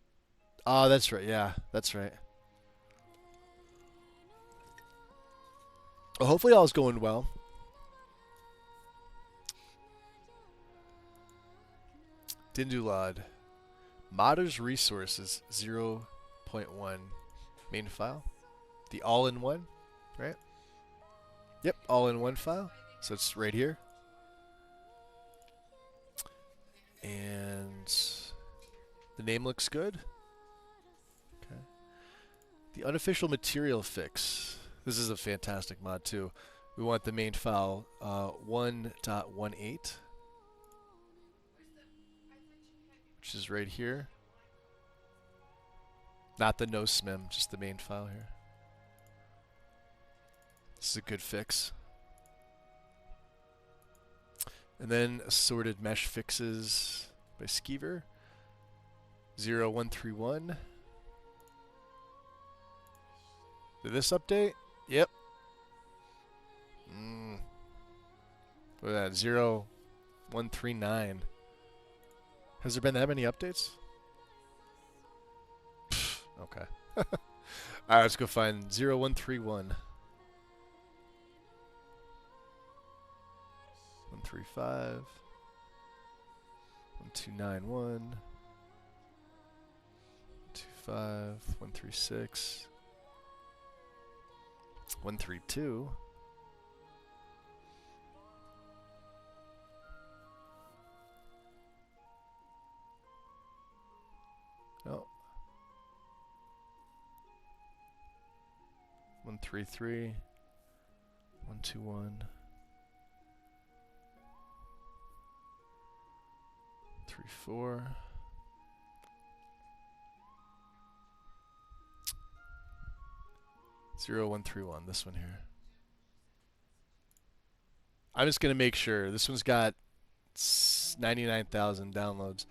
right. Yeah, that's right. Well, hopefully all's going well. Dindulad. Modders Resources 0.1 main file. The all-in-one, right? Yep, all-in-one file. So it's right here. And the name looks good. Okay. The unofficial material fix. This is a fantastic mod too. We want the main file 1.18, which is right here. Not the no smim, just the main file here. This is a good fix. And then assorted mesh fixes by Skeever 0131. Did this update? Yep. Look at that, 0139. Has there been that many updates? Pfft, okay. Alright, let's go find 0131. 135. 1291. 125. 136. 132. Oh. 133. 121. 34. Zero 131. This one here. I'm just gonna make sure this one's got 99,000 downloads.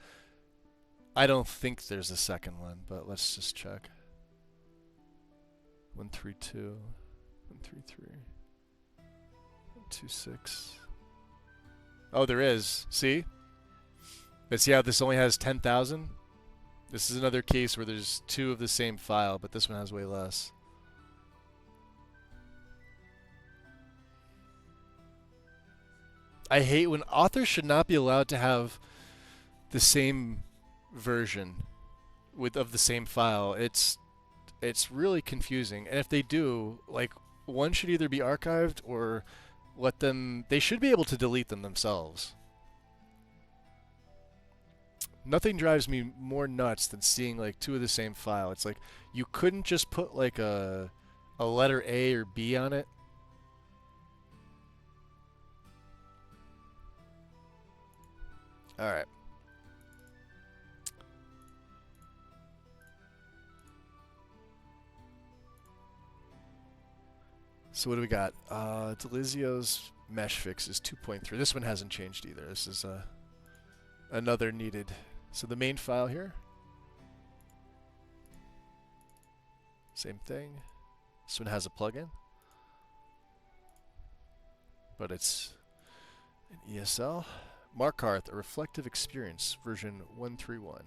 I don't think there's a second one, but let's just check. 132, 133, 126. Oh, there is. See? But see how this only has 10,000? This is another case where there's 2 of the same file, but this one has way less. I hate when authors should not be allowed to have the same version of the same file. It's really confusing. And if they do, like, one should either be archived or let them... They should be able to delete them themselves. Nothing drives me more nuts than seeing like 2 of the same file. It's like you couldn't just put like a letter A or B on it. All right. So what do we got? Delizio's mesh fix is 2.3. This one hasn't changed either. This is another needed. So the main file here. Same thing. This one has a plugin. But it's an ESL. Markarth, a reflective experience, version 131.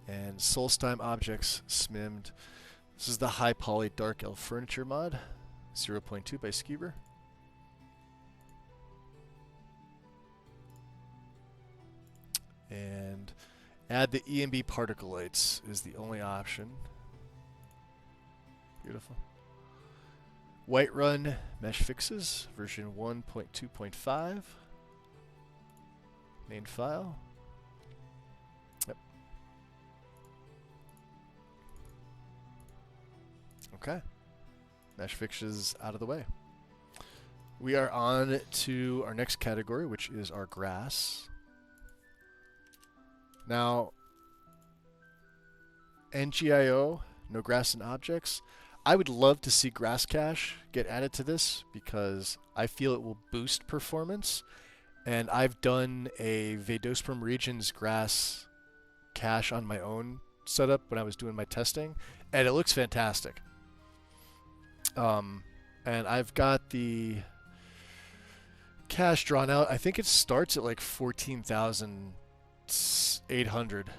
And Solstheim Objects SMIMD. This is the high poly dark elf furniture mod, 0.2 by Skeever. And add the EMB particle lights is the only option. Beautiful. Whiterun mesh fixes, version 1.2.5. Main file. Yep. Okay. Mesh fixes out of the way. We are on to our next category, which is our grass. Now, NGIO, no grass and objects. I would love to see grass cache get added to this because I feel it will boost performance. And I've done a Vadosprum Regions grass cache on my own setup when I was doing my testing, and it looks fantastic. And I've got the cache drawn out. I think it starts at like 14,800,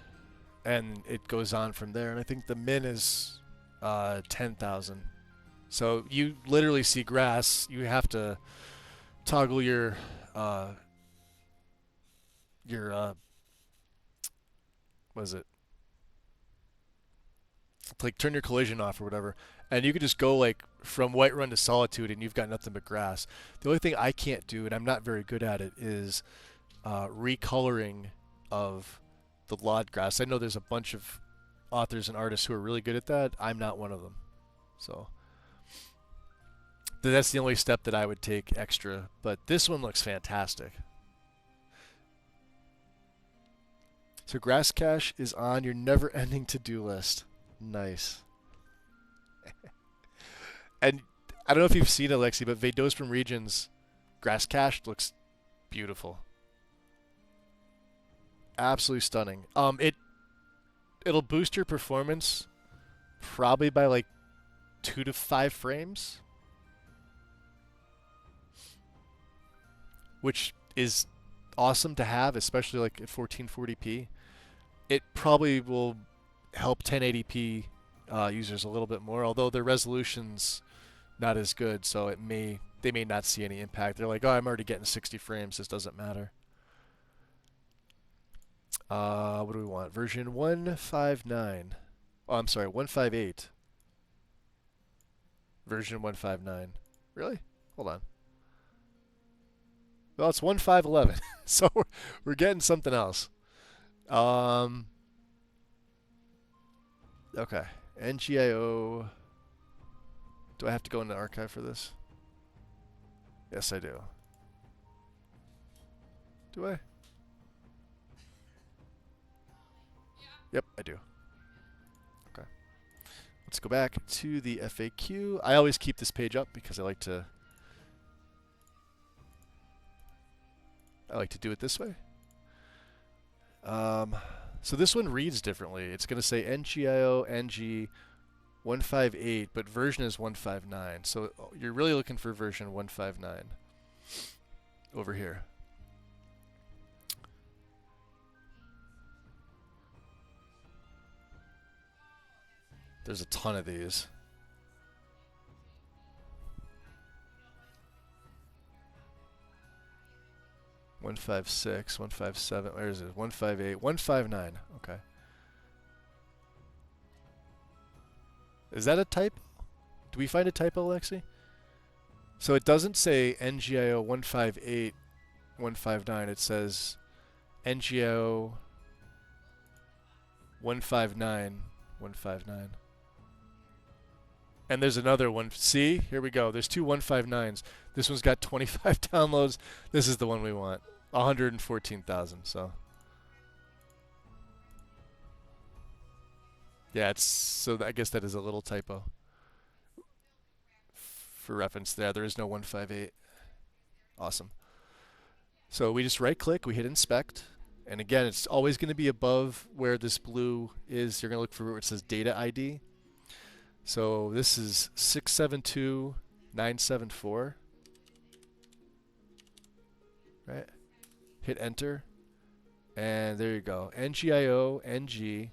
and it goes on from there. And I think the min is 10,000. So you literally see grass. You have to toggle your what is it? Like turn your collision off or whatever, and you can just go like from Whiterun to Solitude, and you've got nothing but grass. The only thing I can't do, and I'm not very good at it, is recoloring of the LOD grass. I know there's a bunch of authors and artists who are really good at that. I'm not one of them, so that's the only step that I would take extra. But this one looks fantastic. So grass cache is on your never-ending to-do list. Nice. And I don't know if you've seen it, Lexy, but Vadosprum Regions grass cache looks beautiful. Absolutely stunning. It'll boost your performance probably by like 2 to 5 frames, which is awesome to have, especially like at 1440p. It probably will help 1080p users a little bit more, although their resolution's not as good, so they may not see any impact. They're like, oh, I'm already getting 60 frames. This doesn't matter. What do we want? Version 159. Oh, I'm sorry, 158. Version 159. Really? Hold on. Well, it's 1511, so we're getting something else. Okay. NGIO. Do I have to go into archive for this? Yes, I do. Do I? Yep, I do. Okay. Let's go back to the FAQ. I always keep this page up because I like to do it this way. So this one reads differently. It's going to say NGIO NG 158, but version is 159. So you're really looking for version 159 over here. There's a ton of these. One 156, 157. Where is it? 158, 159. Okay. Is that a typo? Do we find a typo, Lexy? So it doesn't say NGIO 158, 159. It says NGIO 159. 159. And there's another one. See? Here we go. There's two 159s. This one's got 25 downloads. This is the one we want. 114,000, so. Yeah, so I guess that is a little typo. For reference there is no 158. Awesome. So we just right click, we hit inspect. And again, it's always going to be above where this blue is. You're going to look for where it says data ID. So this is 672974. Right? Hit enter. And there you go. NGIO, NG.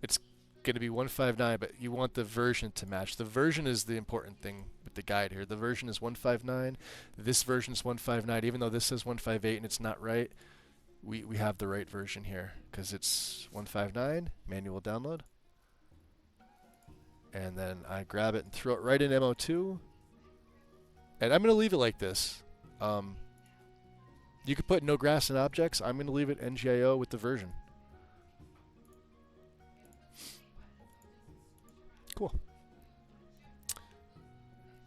It's going to be 159, but you want the version to match. The version is the important thing with the guide here. The version is 159. This version is 159. Even though this says 158 and it's not right, we have the right version here because it's 159, manual download. And then I grab it and throw it right in MO2. And I'm going to leave it like this. You could put no grass and objects. I'm going to leave it NGIO with the version. Cool.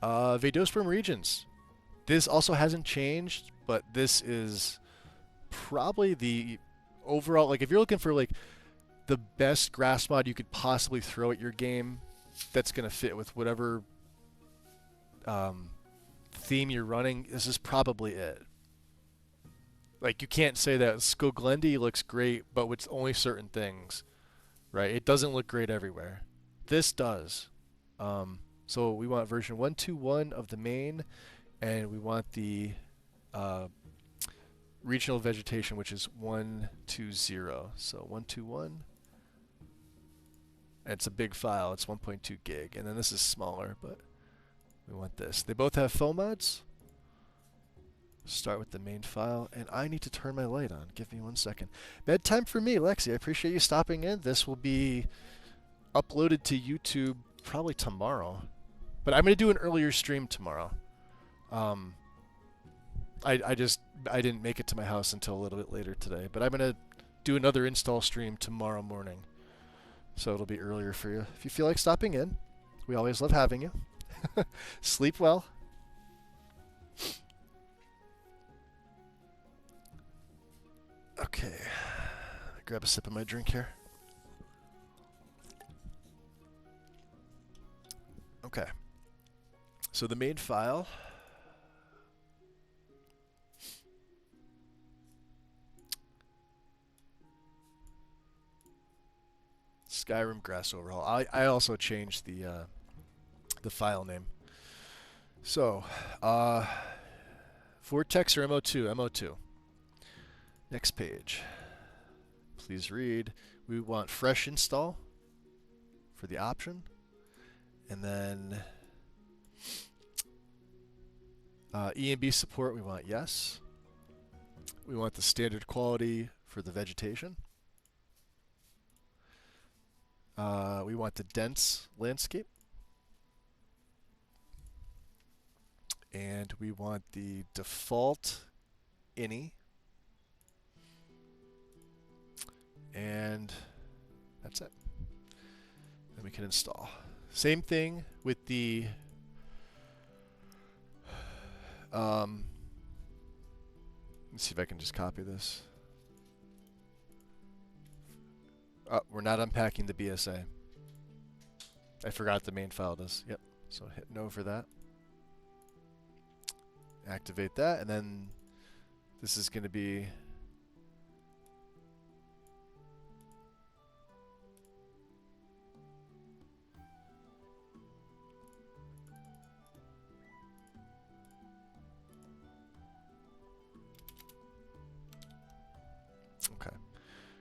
Vadosperm regions. This also hasn't changed, but this is probably the overall, like if you're looking for like the best grass mod you could possibly throw at your game that's going to fit with whatever theme you're running, this is probably it. Like you can't say that Skoglendi looks great, but with only certain things, right? It doesn't look great everywhere. This does. So we want version 121 of the main, and we want the regional vegetation, which is 120. So 121. And it's a big file. It's 1.2 gig. And then this is smaller, but we want this. They both have faux mods. Start with the main file, and I need to turn my light on. Give me 1 second. Bedtime for me, Lexy. I appreciate you stopping in. This will be uploaded to YouTube probably tomorrow, but I'm going to do an earlier stream tomorrow. I didn't make it to my house until a little bit later today, but I'm going to do another install stream tomorrow morning, so it'll be earlier for you. If you feel like stopping in, we always love having you. Sleep well. Okay, grab a sip of my drink here. Okay, so the main file. Skyrim grass overhaul. I also changed the file name. So, Vortex or MO2? MO2. Next page. Please read. We want fresh install for the option. And then EMB support, we want yes. We want the standard quality for the vegetation. We want the dense landscape. And we want the default ini. And that's it. Then we can install. Same thing with the let's see if I can just copy this. We're not unpacking the BSA. I forgot the main file does. Yep. So hit no for that. Activate that, and then this is going to be okay.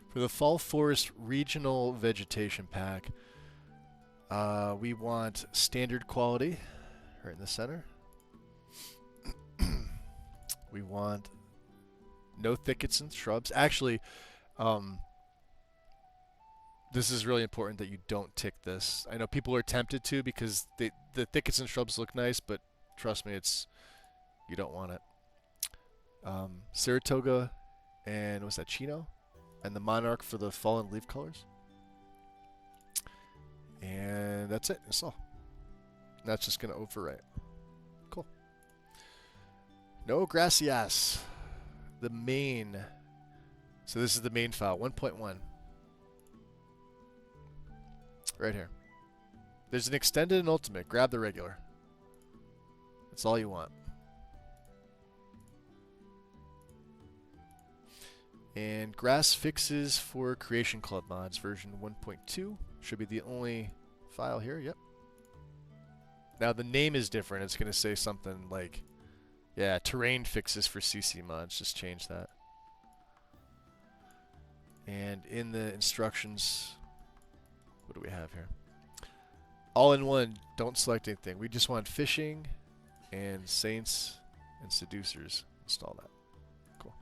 For the Fall Forest Regional Vegetation Pack, we want standard quality right in the center. We want no thickets and shrubs. Actually, this is really important that you don't tick this. I know people are tempted to because the thickets and shrubs look nice, but trust me, you don't want it. Saratoga and what's that, Chino? And the Monarch for the fallen leaf colors. And that's it. That's all. That's just going to overwrite. Cool. No gracias. The main. So this is the main file, 1.1. Right here. There's an extended and ultimate. Grab the regular. That's all you want. And grass fixes for Creation Club mods version 1.2 should be the only file here. Yep. Now the name is different. It's going to say something like, yeah, terrain fixes for CC mods. Just change that. And in the instructions, what do we have here? All in one, don't select anything. We just want fishing and saints and seducers. Install that. Cool.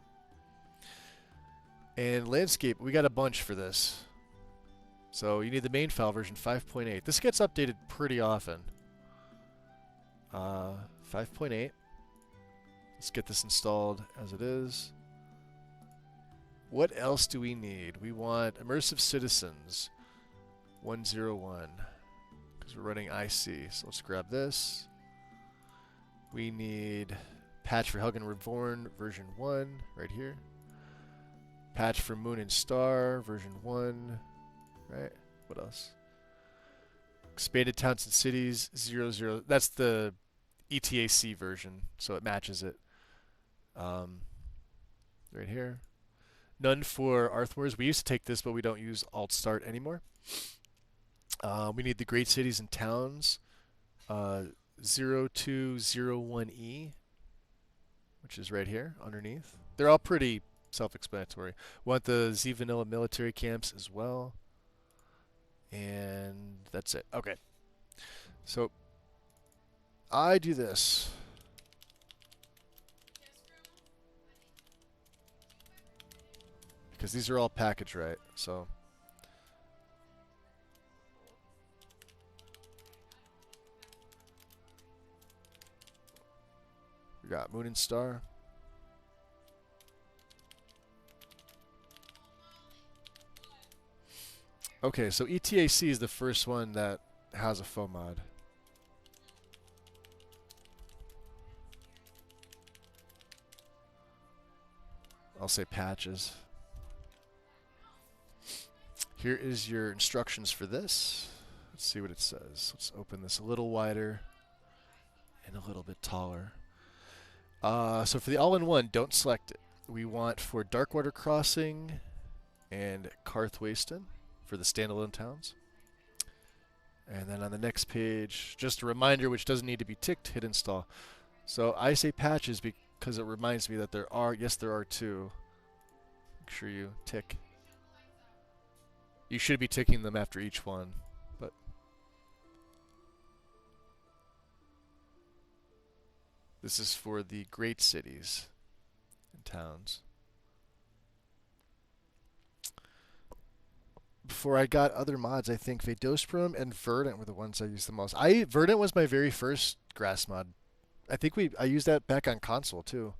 And landscape, we got a bunch for this. So you need the main file version 5.8. This gets updated pretty often. 5.8. Let's get this installed as it is. What else do we need? We want Immersive Citizens 101 because we're running IC. So let's grab this. We need patch for Helgen Reborn version 1 right here. Patch for Moon and Star version 1. Right? What else? Expanded Towns and Cities 00. That's the ETAC version, so it matches it. Right here. None for Arthwars. We used to take this, but we don't use Alt Start anymore. We need the Great Cities and Towns 0201E, which is right here underneath. They're all pretty self-explanatory. Want the Z Vanilla military camps as well. And that's it. Okay. So I do this. Because these are all packaged right, so. We got Moon and Star. Okay, so ETAC is the first one that has a faux mod. I'll say patches. Here is your instructions for this. Let's see what it says. Let's open this a little wider and a little bit taller. So for the all-in-one, don't select it. We want for Darkwater Crossing and Karthwasten for the standalone towns. And then on the next page, just a reminder, which doesn't need to be ticked, hit install. So I say patches because it reminds me that there are, yes, there are two. Make sure you tick. You should be ticking them after each one, but this is for the great cities and towns. Before I got other mods, I think Vadosprum and Verdant were the ones I used the most. Verdant was my very first grass mod. I think I used that back on console too.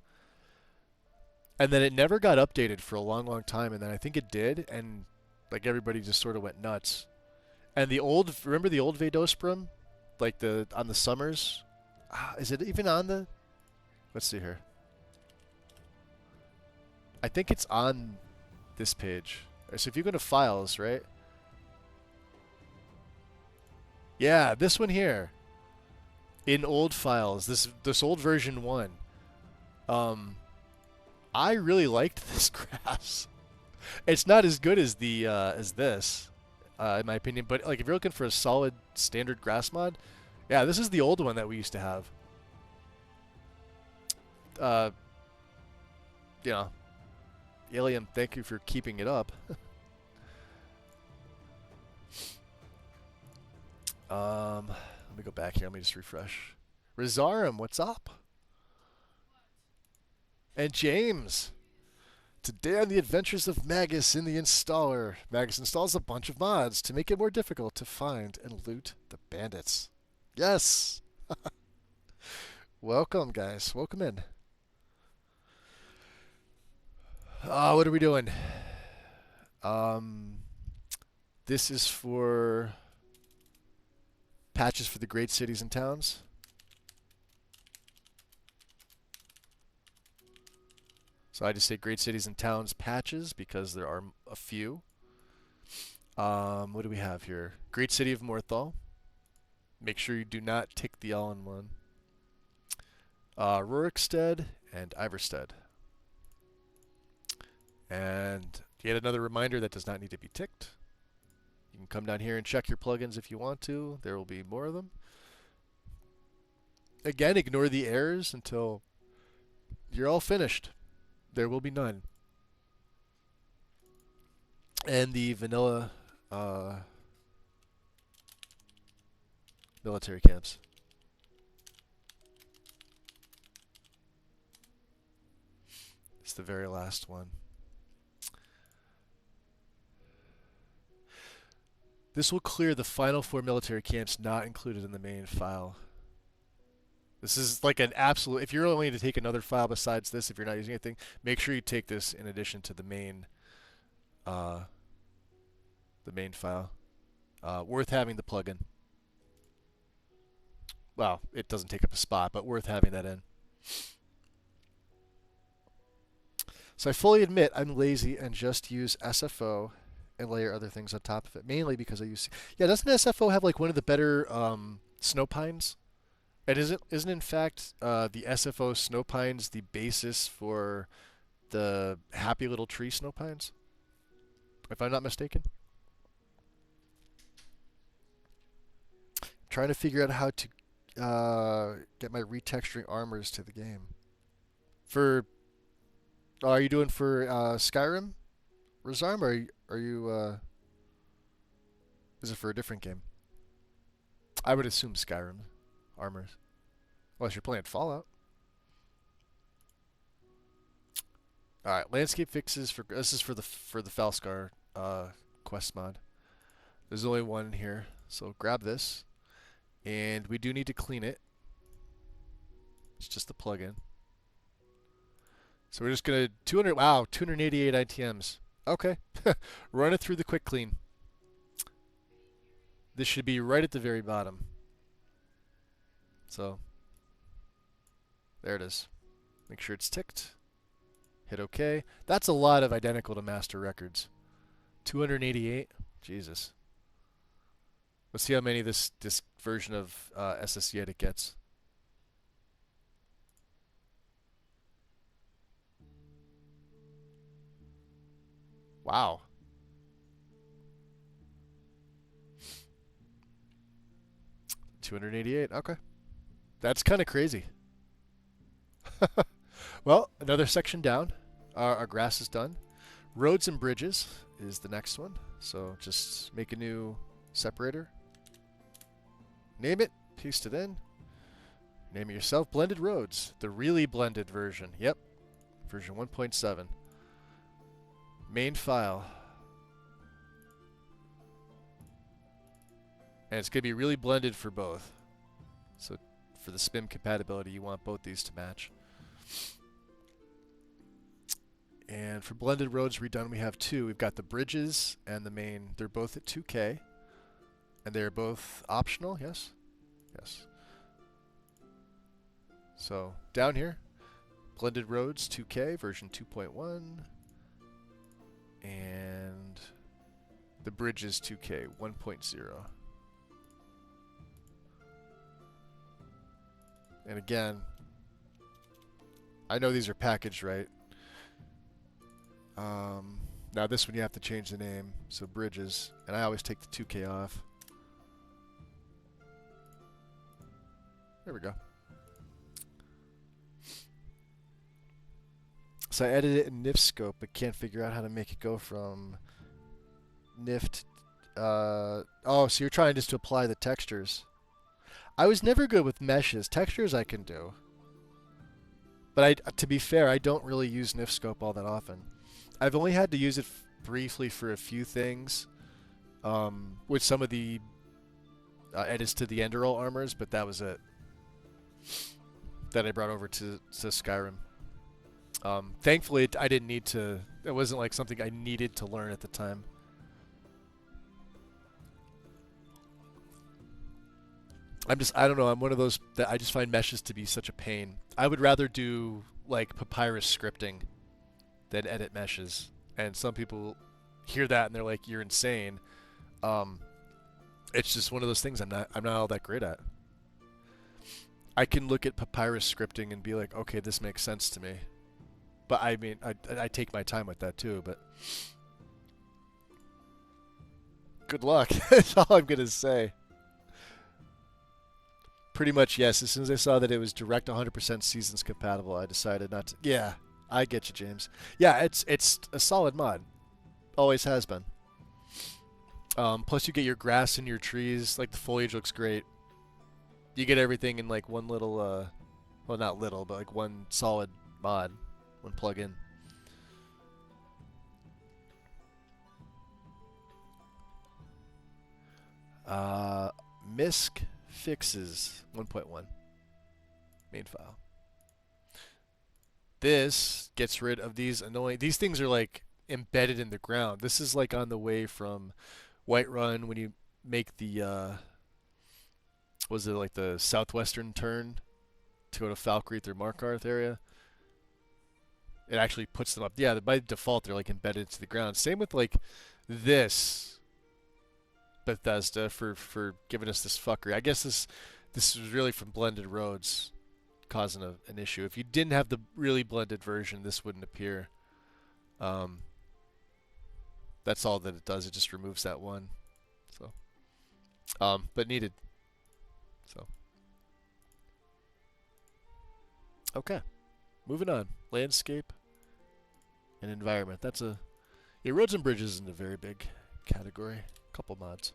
And then it never got updated for a long, long time, and then I think it did, and like everybody just sort of went nuts. And the old, remember the old Vadosprum? Like on the summers? Is it even on the, let's see here. I think it's on this page. So if you go to files, right? Yeah, this one here. In old files, this old version 1. I really liked this grass. It's not as good as the as this, in my opinion. But like, if you're looking for a solid standard grass mod, yeah, this is the old one that we used to have. You know, Alien, thank you for keeping it up. Let me go back here. Let me just refresh. Rizarim, what's up? And James. Today on the adventures of Magus in the installer. Magus installs a bunch of mods to make it more difficult to find and loot the bandits. Yes! Welcome, guys. Welcome in. What are we doing? This is for patches for the great cities and towns. So I just say great cities and towns patches because there are a few. What do we have here? Great city of Morthal. Make sure you do not tick the all-in-one. Rurikstead and Iverstead. And yet another reminder that does not need to be ticked. You can come down here and check your plugins if you want to. There will be more of them. Again, ignore the errors until you're all finished. There will be none. And the vanilla military camps. It's the very last one. This will clear the final 4 military camps not included in the main file. This is like an absolute, if you're only to take another file besides this, if you're not using anything, make sure you take this in addition to the main file. Worth having the plugin. Well, it doesn't take up a spot, but worth having that in. So I fully admit I'm lazy and just use SFO and layer other things on top of it, mainly because I use... Yeah, doesn't SFO have like one of the better snow pines? And isn't in fact the SFO snow pines the basis for the Happy Little Tree snow pines? If I'm not mistaken. Trying to figure out how to get my retexturing armors to the game. For... are you doing for Skyrim, Razarm, or are you is it for a different game? I would assume Skyrim armors, unless you're playing Fallout. All right, landscape fixes for this is for the Falscar quest mod. There's only one in here, so grab this, and we do need to clean it. It's just the plugin. So we're just going to 288 ITMs. Okay. Run it through the quick clean. This should be right at the very bottom. So there it is. Make sure it's ticked. Hit OK. That's a lot of identical to master records. 288. Jesus. Let's see how many this version of SSC Edit gets. Wow. $288. Okay. That's kind of crazy. Well, another section down. Our grass is done. Roads and bridges is the next one. So just make a new separator. Name it. Paste it in. Name it yourself. Blended roads. The really blended version. Yep. Version 1.7. Main file. And it's going to be really blended for both. So for the SPIM compatibility, you want both these to match. And for blended roads redone, we have two. We've got the bridges and the main. They're both at 2K. And they're both optional, yes? Yes. So down here, blended roads 2K, version 2.1. And the bridges 2K 1.0. And again, I know these are packaged right. Now this one you have to change the name, so bridges, and I always take the 2K off. There we go. So I edited it in NIF scope, but can't figure out how to make it go from NIF. Oh, so you're trying just to apply the textures. I was never good with meshes. Textures I can do. But to be fair, I don't really use NIF scope all that often. I've only had to use it briefly for a few things with some of the edits to the Enderal armors, but that was it. That I brought over to Skyrim. Thankfully, I didn't need to... It wasn't like something I needed to learn at the time. I don't know, I'm one of those that I just find meshes to be such a pain. I would rather do like papyrus scripting than edit meshes. And some people hear that and they're like, "You're insane." Um, it's just one of those things I'm not all that great at. I can look at papyrus scripting and be like, "Okay, this makes sense to me." But I mean, I take my time with that too, but good luck. That's all I'm going to say. Pretty much, yes. As soon as I saw that it was direct 100% seasons compatible, I decided not to. Yeah, I get you, James. Yeah, it's a solid mod. Always has been. Plus, you get your grass and your trees. Like, the foliage looks great. You get everything in, like, one little, well, not little, but, like, one solid mod. One plug-in. MISC fixes 1.1 main file. This gets rid of these annoying. These things are like embedded in the ground. This is like on the way from Whiterun when you make the was it like the southwestern turn to go to Falkreath or Markarth area. It actually puts them up. Yeah, by default they're like embedded into the ground. Same with like this Bethesda for giving us this fuckery. I guess this was really from blended roads causing an issue. If you didn't have the really blended version, this wouldn't appear. That's all that it does. It just removes that one. So, but needed. So, okay, moving on. Landscape and environment. That's a roads and bridges isn't a very big category. Couple mods.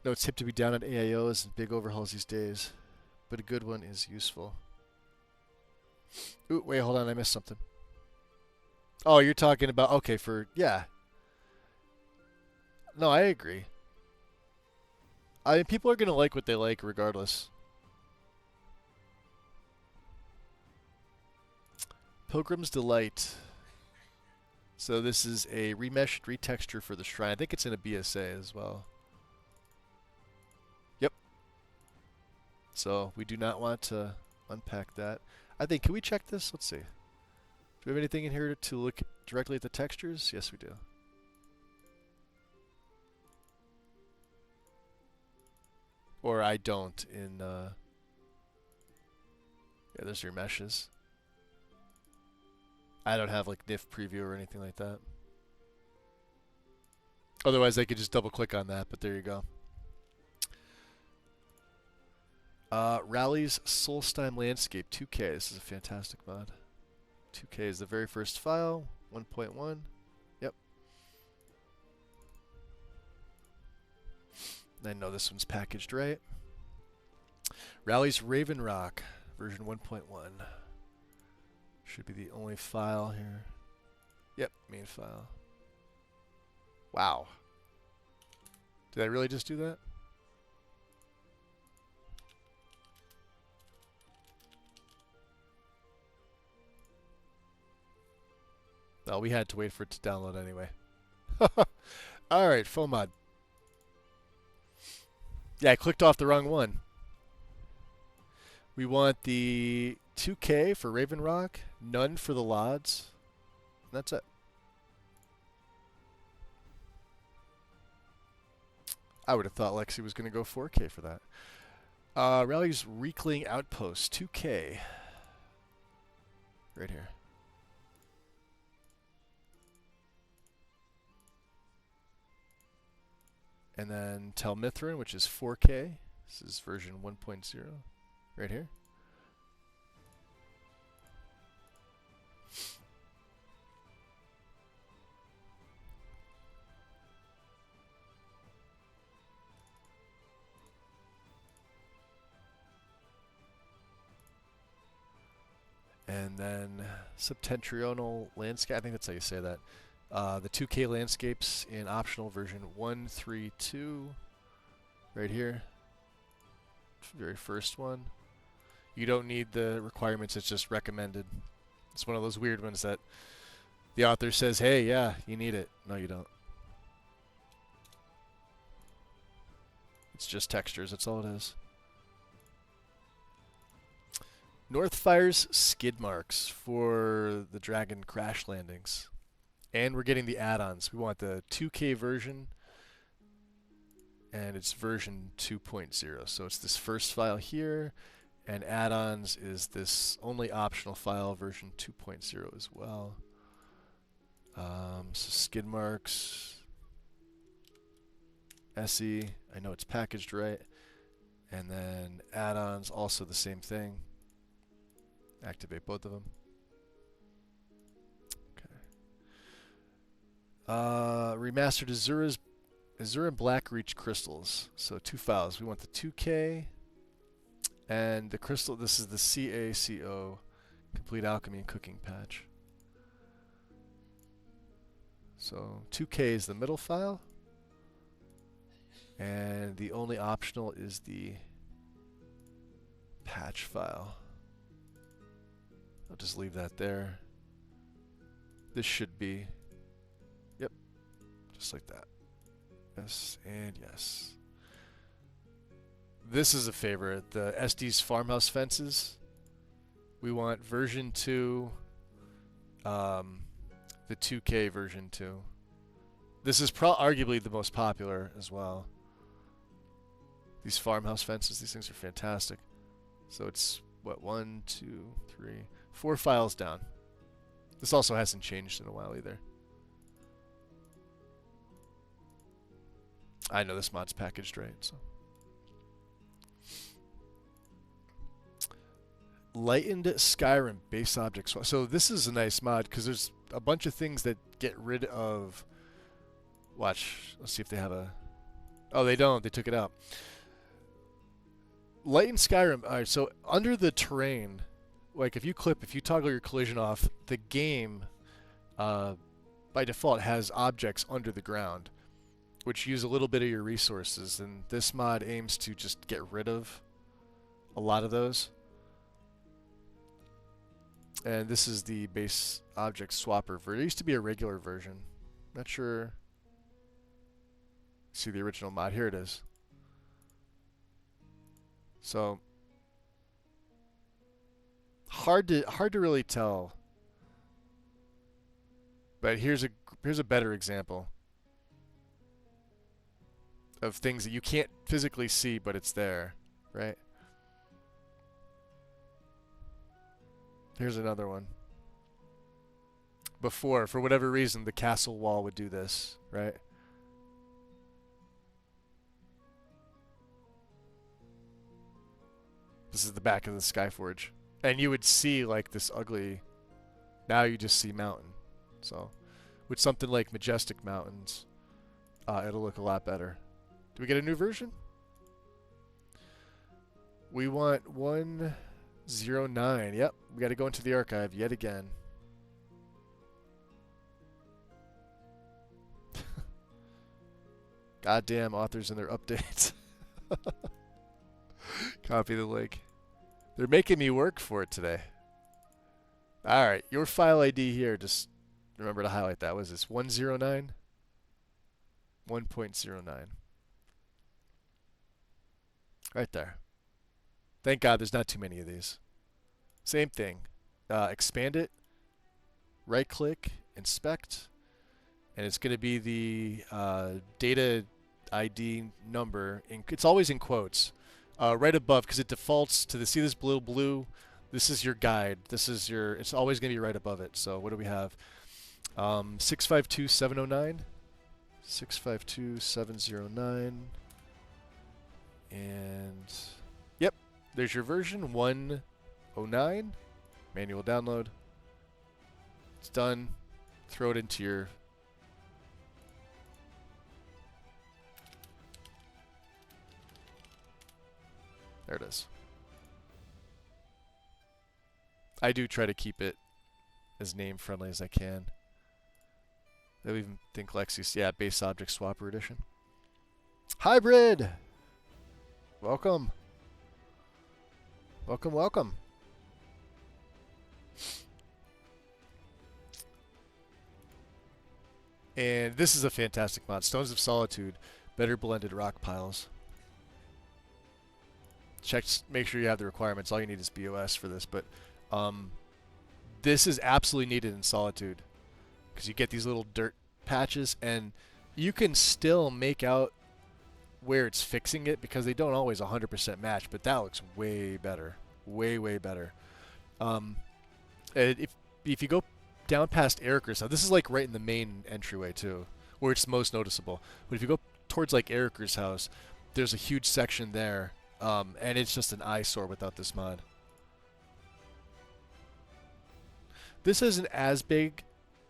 No, it's hip to be down on AIOs and big overhauls these days, but a good one is useful. Ooh, wait, hold on, I missed something. Oh, you're talking about, okay, yeah. No, I agree. I mean, people are going to like what they like regardless. Pilgrim's Delight. So this is a remeshed retexture for the shrine. I think it's in a BSA as well. Yep. So we do not want to unpack that. I think, can we check this? Let's see. Do we have anything in here to look directly at the textures? Yes, we do. Or I don't in, yeah, there's your meshes. I don't have like NIF preview or anything like that. Otherwise, I could just double click on that, but there you go. Rally's Solstheim Landscape 2K. This is a fantastic mod. 2K is the very first file. 1.1. Yep. I know this one's packaged right. Rally's Raven Rock version 1.1. Should be the only file here. Yep, main file. Wow. Did I really just do that? No, we had to wait for it to download anyway. Alright, phone mod. Yeah, I clicked off the wrong one. We want the 2K for Raven Rock, none for the LODs. That's it. I would have thought Lexy was going to go 4K for that. Rally's Reekling Outpost, 2K. Right here. And then Telmithrin, which is 4K. This is version 1.0. Right here. And then Septentrional Landscape. I think that's how you say that. The 2K landscapes in optional version 132. Right here. Very first one. You don't need the requirements, it's just recommended. It's one of those weird ones that the author says, hey, yeah, you need it. No, you don't. It's just textures, that's all it is. North fires skid marks for the Dragon crash landings. And we're getting the add-ons. We want the 2K version, and it's version 2.0. So it's this first file here, and add-ons is this only optional file, version 2.0 as well. So skid marks, SE, I know it's packaged right. And then add-ons, also the same thing. Activate both of them. Remastered Azura and Black Reach crystals. So 2 files. We want the 2K and the crystal. This is the CACO, Complete Alchemy and Cooking patch. So 2K is the middle file, and the only optional is the patch file. I'll just leave that there. This should be, yep, just like that. Yes, and yes. This is a favorite, the SD's farmhouse fences. We want version 2, the 2K version 2. This is arguably the most popular as well. These farmhouse fences, these things are fantastic. So it's, what, 1, 2, 3, 4 files down. This also hasn't changed in a while either. I know this mod's packaged right, so. Lightened Skyrim base object swap. So this is a nice mod because there's a bunch of things that get rid of. Watch, let's see if they have a. Oh, they don't. They took it out. Lightened Skyrim. All right, so under the terrain, like if you toggle your collision off, the game, by default, has objects under the ground, which use a little bit of your resources, and this mod aims to just get rid of a lot of those. And this is the base object swapper. There used to be a regular version. Not sure. See the original mod. Here it is. So hard to really tell. But here's a better example of things that you can't physically see, but it's there, right? Here's another one. Before, for whatever reason, the castle wall would do this, right? This is the back of the Skyforge. And you would see like this ugly, now you just see mountain. So with something like Majestic Mountains, it'll look a lot better. Do we get a new version? We want 109. Yep, we got to go into the archive yet again. Goddamn authors and their updates. Copy the link. They're making me work for it today. Alright, your file ID here, just remember to highlight that. What is this? 109? 1.09. Right there. Thank God there's not too many of these. Same thing. Expand it. Right click. Inspect. And it's going to be the data ID number. It's always in quotes. Right above, because it defaults to the, see this blue? This is your guide. This is your, it's always going to be right above it. So what do we have? 652709. 652709. And yep, there's your version 109. Manual download. It's done. Throw it into your there it is. I do try to keep it as name friendly as I can. I even think Lexy, yeah, base object swapper edition. Hybrid! Welcome. Welcome, welcome. And this is a fantastic mod. Stones of Solitude, better blended rock piles. check, make sure you have the requirements. All you need is BOS for this, but this is absolutely needed in Solitude because you get these little dirt patches, and you can still make out where it's fixing it because they don't always 100% match, but that looks way better, way better. If you go down past Eriker's house, this is like right in the main entryway too, where it's most noticeable. But if you go towards like Eriker's house, there's a huge section there, and it's just an eyesore without this mod. This isn't as big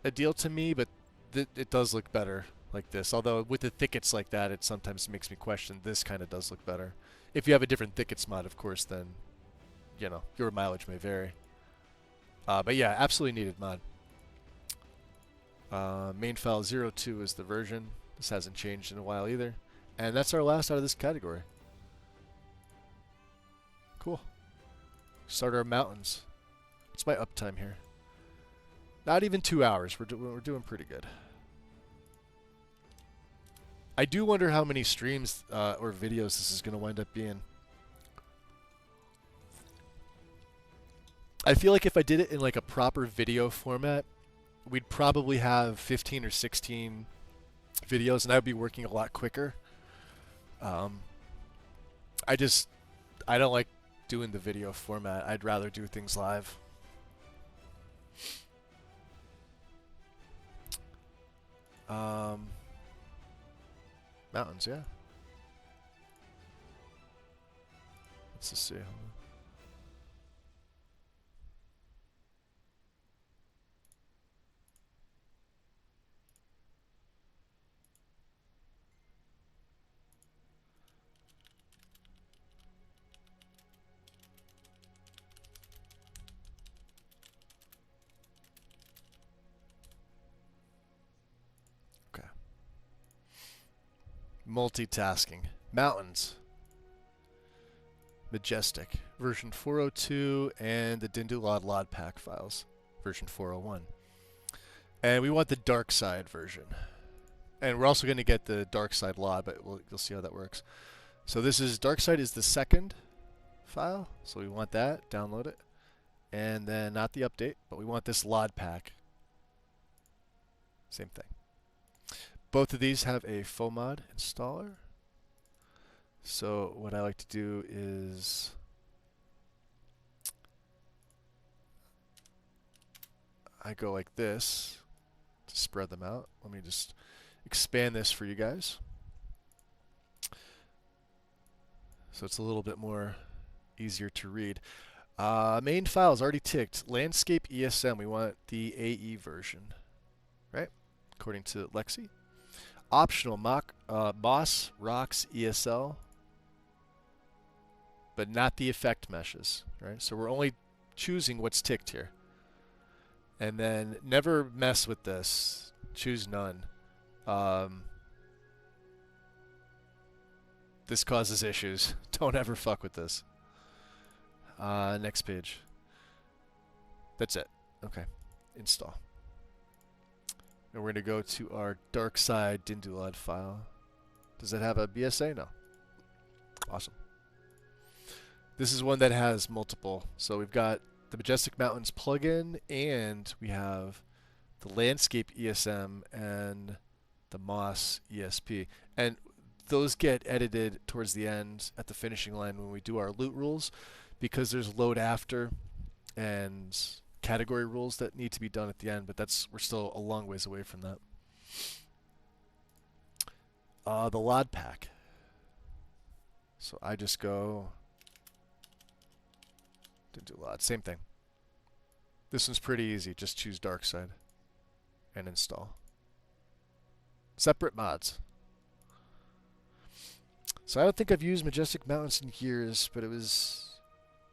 a deal to me, but it does look better like this. Although with the thickets like that, it sometimes makes me question. This kind of does look better. If you have a different thickets mod, of course, then, you know, your mileage may vary. But yeah, absolutely needed mod. Main file 02 is the version. This hasn't changed in a while either. And that's our last out of this category. Cool. Start our mountains. What's my uptime here? Not even 2 hours. We're doing pretty good. I do wonder how many streams or videos this is going to wind up being. I feel like if I did it in like a proper video format, we'd probably have 15 or 16 videos, and I would be working a lot quicker. I don't like doing the video format. I'd rather do things live. Mountains, yeah. Let's just see. Multitasking. Mountains. Majestic. Version 402 and the Dindulod LOD pack files. Version 401. And we want the dark side version. And we're also going to get the dark side LOD, but you'll see how that works. So this is dark side is the second file. So we want that. Download it. And then not the update, but we want this LOD pack. Same thing. Both of these have a FOMod installer. So what I like to do is I go like this to spread them out. Let me just expand this for you guys. So it's a little bit more easier to read. Main file is already ticked. Landscape ESM, we want the AE version, right? According to Lexy. Optional Moss Rocks ESL, but not the effect meshes, right? So we're only choosing what's ticked here. And then never mess with this. Choose none. This causes issues. Don't ever fuck with this. Next page. That's it. Okay. Install. And we're going to go to our dark side Dindulod file. Does it have a BSA? No. Awesome. This is one that has multiple. So we've got the Majestic Mountains plugin, and we have the Landscape ESM and the Moss ESP. And those get edited towards the end at the finishing line when we do our loot rules, because there's load after and category rules that need to be done at the end, but we're still a long ways away from that. The LOD pack. So I just go didn't do LOD. Same thing. This one's pretty easy. Just choose dark side and install. Separate mods. So I don't think I've used Majestic Mountains in years, but it was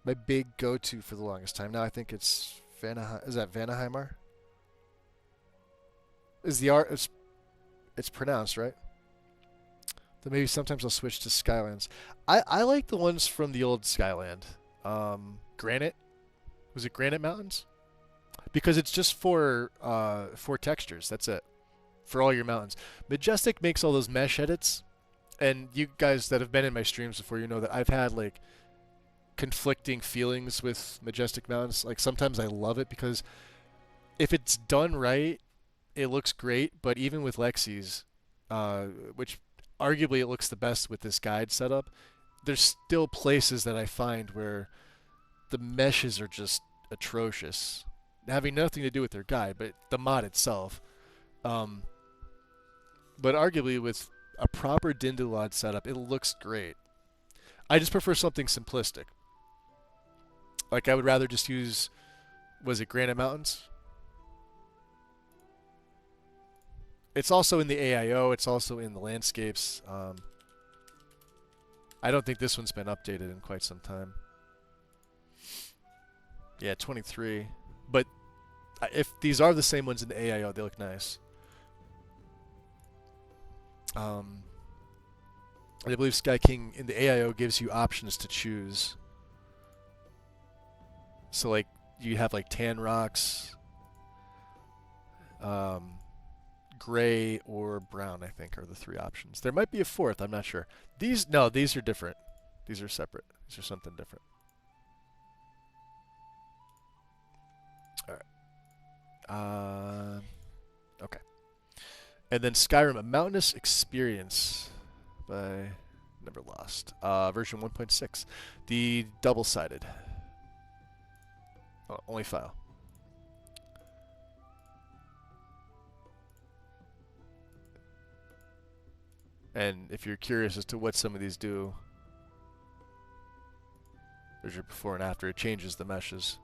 my big go-to for the longest time. Now I think it's Vanaheim. Is that Vanaheimer? Is the art? It's pronounced right. Then maybe sometimes I'll switch to Skylands. I like the ones from the old Skyland. Granite. Was it Granite Mountains? Because it's just for textures. That's it. For all your mountains. Majestic makes all those mesh edits. And you guys that have been in my streams before, you know that I've had like conflicting feelings with Majestic Mountains. Like sometimes I love it because if it's done right, it looks great. But even with Lexy's, which arguably it looks the best with this guide setup, there's still places that I find where the meshes are just atrocious, having nothing to do with their guide, but the mod itself. But arguably with a proper Dindulod setup, it looks great. I just prefer something simplistic. Like I would rather just use, was it Granite Mountains? It's also in the AIO. It's also in the landscapes. I don't think this one's been updated in quite some time. Yeah, 23. But if these are the same ones in the AIO, they look nice. I believe Sky King in the AIO gives you options to choose. So like you have like tan rocks, gray or brown, I think, are the three options. There might be a fourth, I'm not sure. These are different. These are separate. These are something different. Alright. Okay. And then Skyrim, A Mountainous Experience by Never Lost. Version 1.6. The double-sided. Oh, only file. And if you're curious as to what some of these do, there's your before and after. It changes the meshes.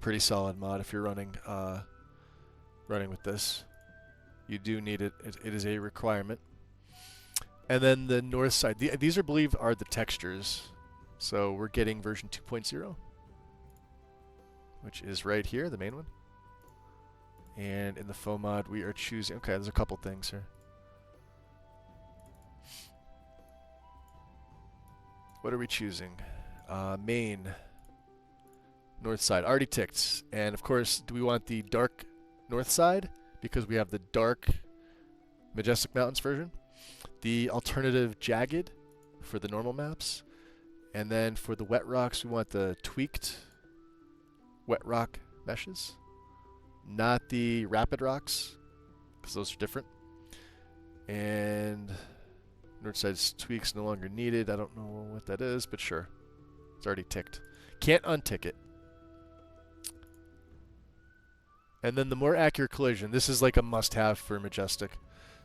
Pretty solid mod if you're running with this. You do need it. It is a requirement. And then the north side. These are believed are the textures. So we're getting version 2.0, which is right here, the main one. And in the faux mod, we are choosing. Okay, there's a couple things here. What are we choosing? Main. North side. Already ticked. And of course, do we want the dark north side? Because we have the dark Majestic Mountains version. The alternative jagged for the normal maps. And then for the wet rocks, we want the tweaked wet rock meshes. Not the rapid rocks, because those are different. And north side's tweaks no longer needed. I don't know what that is, but sure. It's already ticked. Can't untick it. And then the more accurate collision. This is like a must-have for Majestic.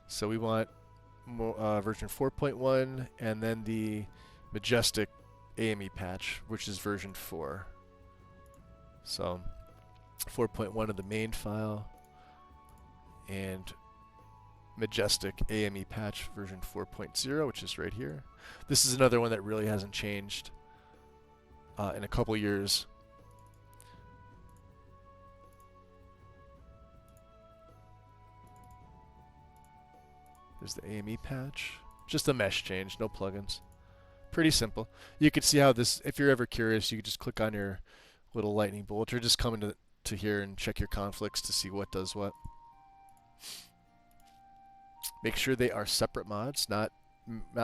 So we want version 4.1 and then the Majestic AME patch, which is version 4. So 4.1 of the main file and Majestic AME patch version 4.0, which is right here. This is another one that really hasn't changed in a couple years. There's the AME patch. Just a mesh change, no plugins. Pretty simple. You can see how this, if you're ever curious, you can just click on your little lightning bolt or just come into to here and check your conflicts to see what does what. Make sure they are separate mods, not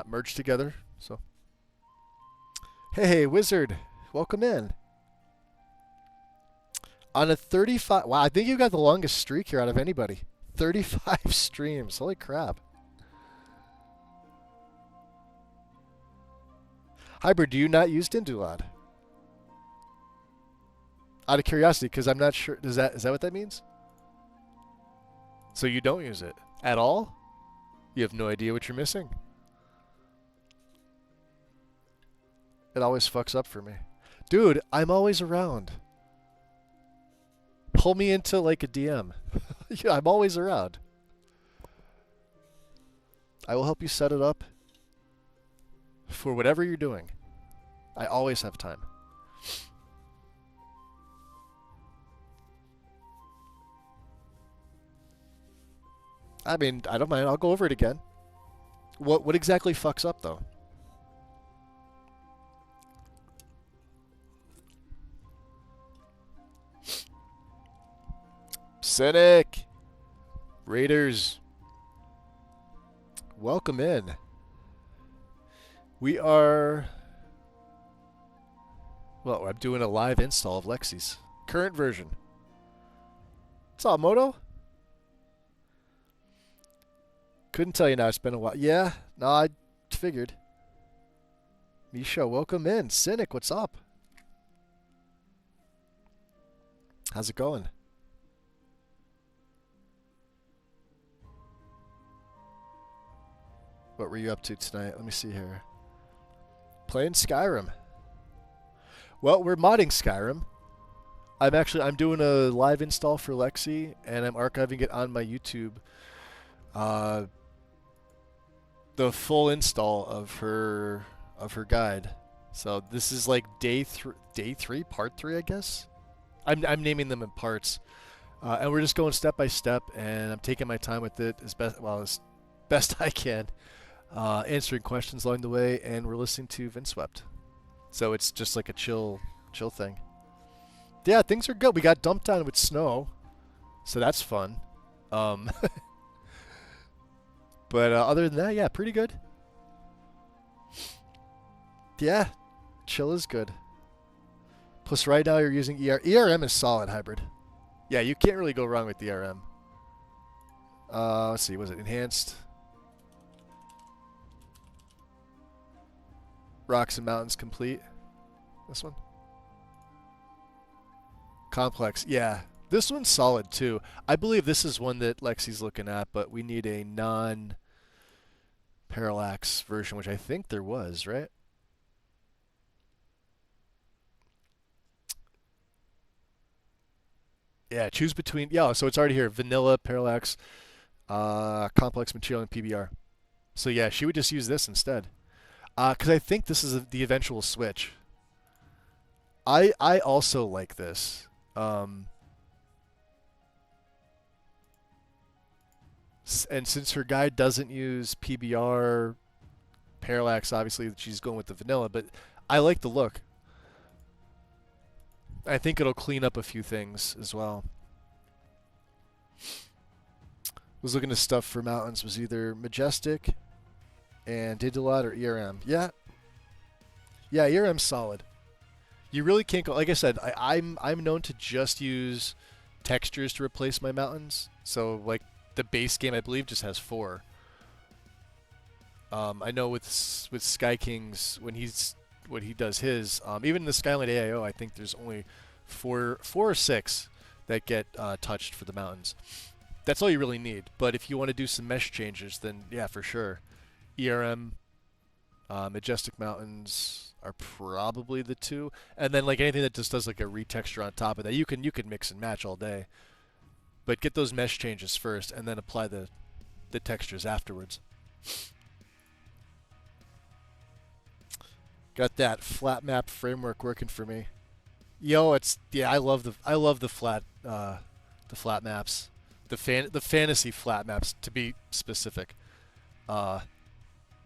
merged together. So, hey, Wizard, welcome in. On a 35, wow, I think you got the longest streak here out of anybody. 35 streams, holy crap. Hybrid, do you not use Dindulod? Out of curiosity, because I'm not sure. Is that what that means? So you don't use it at all? You have no idea what you're missing. It always fucks up for me. Dude, I'm always around. Pull me into like a DM. Yeah, I'm always around. I will help you set it up for whatever you're doing. I always have time. I mean, I don't mind. I'll go over it again. What exactly fucks up, though? Cynic! Raiders! Welcome in. We are... Well, I'm doing a live install of Lexy's. Current version. What's up, Moto? Couldn't tell you now. It's been a while. Yeah, no, I figured. Misha, welcome in. Cynic, what's up? How's it going? What were you up to tonight? Let me see here. Playing Skyrim. Well, we're modding Skyrim. I'm doing a live install for Lexy, and I'm archiving it on my YouTube. The full install of her guide. So this is like day three, part 3, I guess. I'm naming them in parts, and we're just going step by step, and I'm taking my time with it as best I can, answering questions along the way, and we're listening to Windswept. So it's just like a chill thing. Yeah, things are good. We got dumped on with snow, so that's fun. But other than that, yeah, pretty good. Yeah, chill is good. Plus, right now you're using ERM is solid hybrid. Yeah, you can't really go wrong with ERM. Let's see, was it enhanced? Rocks and Mountains complete. This one? Complex, yeah. This one's solid too. I believe this is one that Lexy's looking at, but we need a non-parallax version, which I think there was, right? Yeah, choose between... Yeah, so it's already here. Vanilla, parallax, complex material, and PBR. So yeah, she would just use this instead. Because I think this is the eventual switch. I also like this. And since her guide doesn't use PBR, parallax, obviously she's going with the vanilla, but I like the look. I think it'll clean up a few things as well. Was looking at stuff for mountains, was either Majestic and Didalot or ERM. Yeah. Yeah, ERM's solid. You really can't go, like I said, I'm known to just use textures to replace my mountains. So like the base game I believe just has 4. I know with Sky Kings when he does his, even in the Skyline AIO, I think there's only 4 or 6 that get touched for the mountains. That's all you really need. But if you want to do some mesh changes, then yeah, for sure, ERM, Majestic Mountains are probably the 2, and then like anything that just does like a retexture on top of that, you can mix and match all day. But get those mesh changes first, and then apply the textures afterwards. Got that flat map framework working for me. Yo, I love the flat maps, the fantasy flat maps to be specific.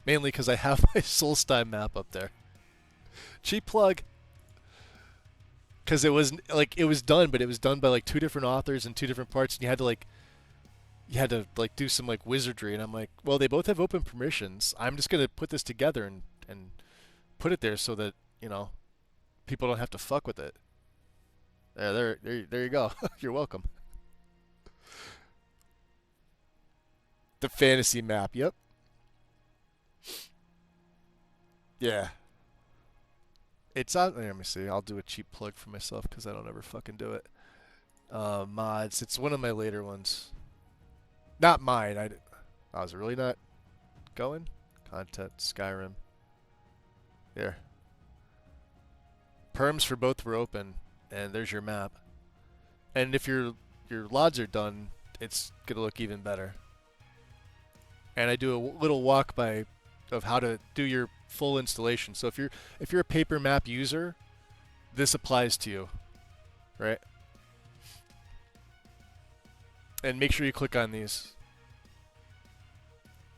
Mainly because I have my Solstheim map up there. Cheap plug. Because it was done, but it was done by like 2 different authors in 2 different parts, and you had to do some like wizardry, and I'm like, well, they both have open permissions. I'm just gonna put this together and put it there so that, you know, people don't have to fuck with it. There you go. You're welcome. The fantasy map, yep. Yeah. It's on. Let me see. I'll do a cheap plug for myself because I don't ever fucking do it. Mods. It's one of my later ones. Not mine. I was really not going. Content. Skyrim. Here. Perms for both were open, and there's your map. And if your LODs are done, it's gonna look even better. And I do a little walk by of how to do your full installation. So if you're a paper map user, this applies to you, right? And make sure you click on these.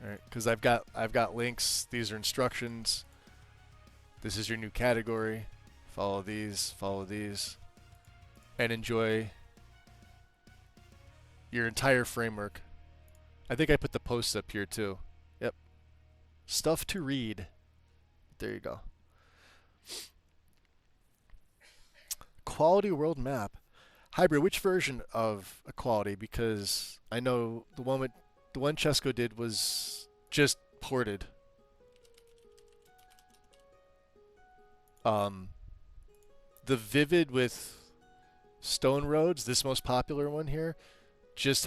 All right, because I've got links. These are instructions. This is your new category. Follow these, and enjoy your entire framework. I think I put the posts up here too. Yep. Stuff to read. There you go. Quality world map. Hybrid, which version of Equality? Because I know the one Chesco did was just ported. The Vivid with Stone Roads, this most popular one here, just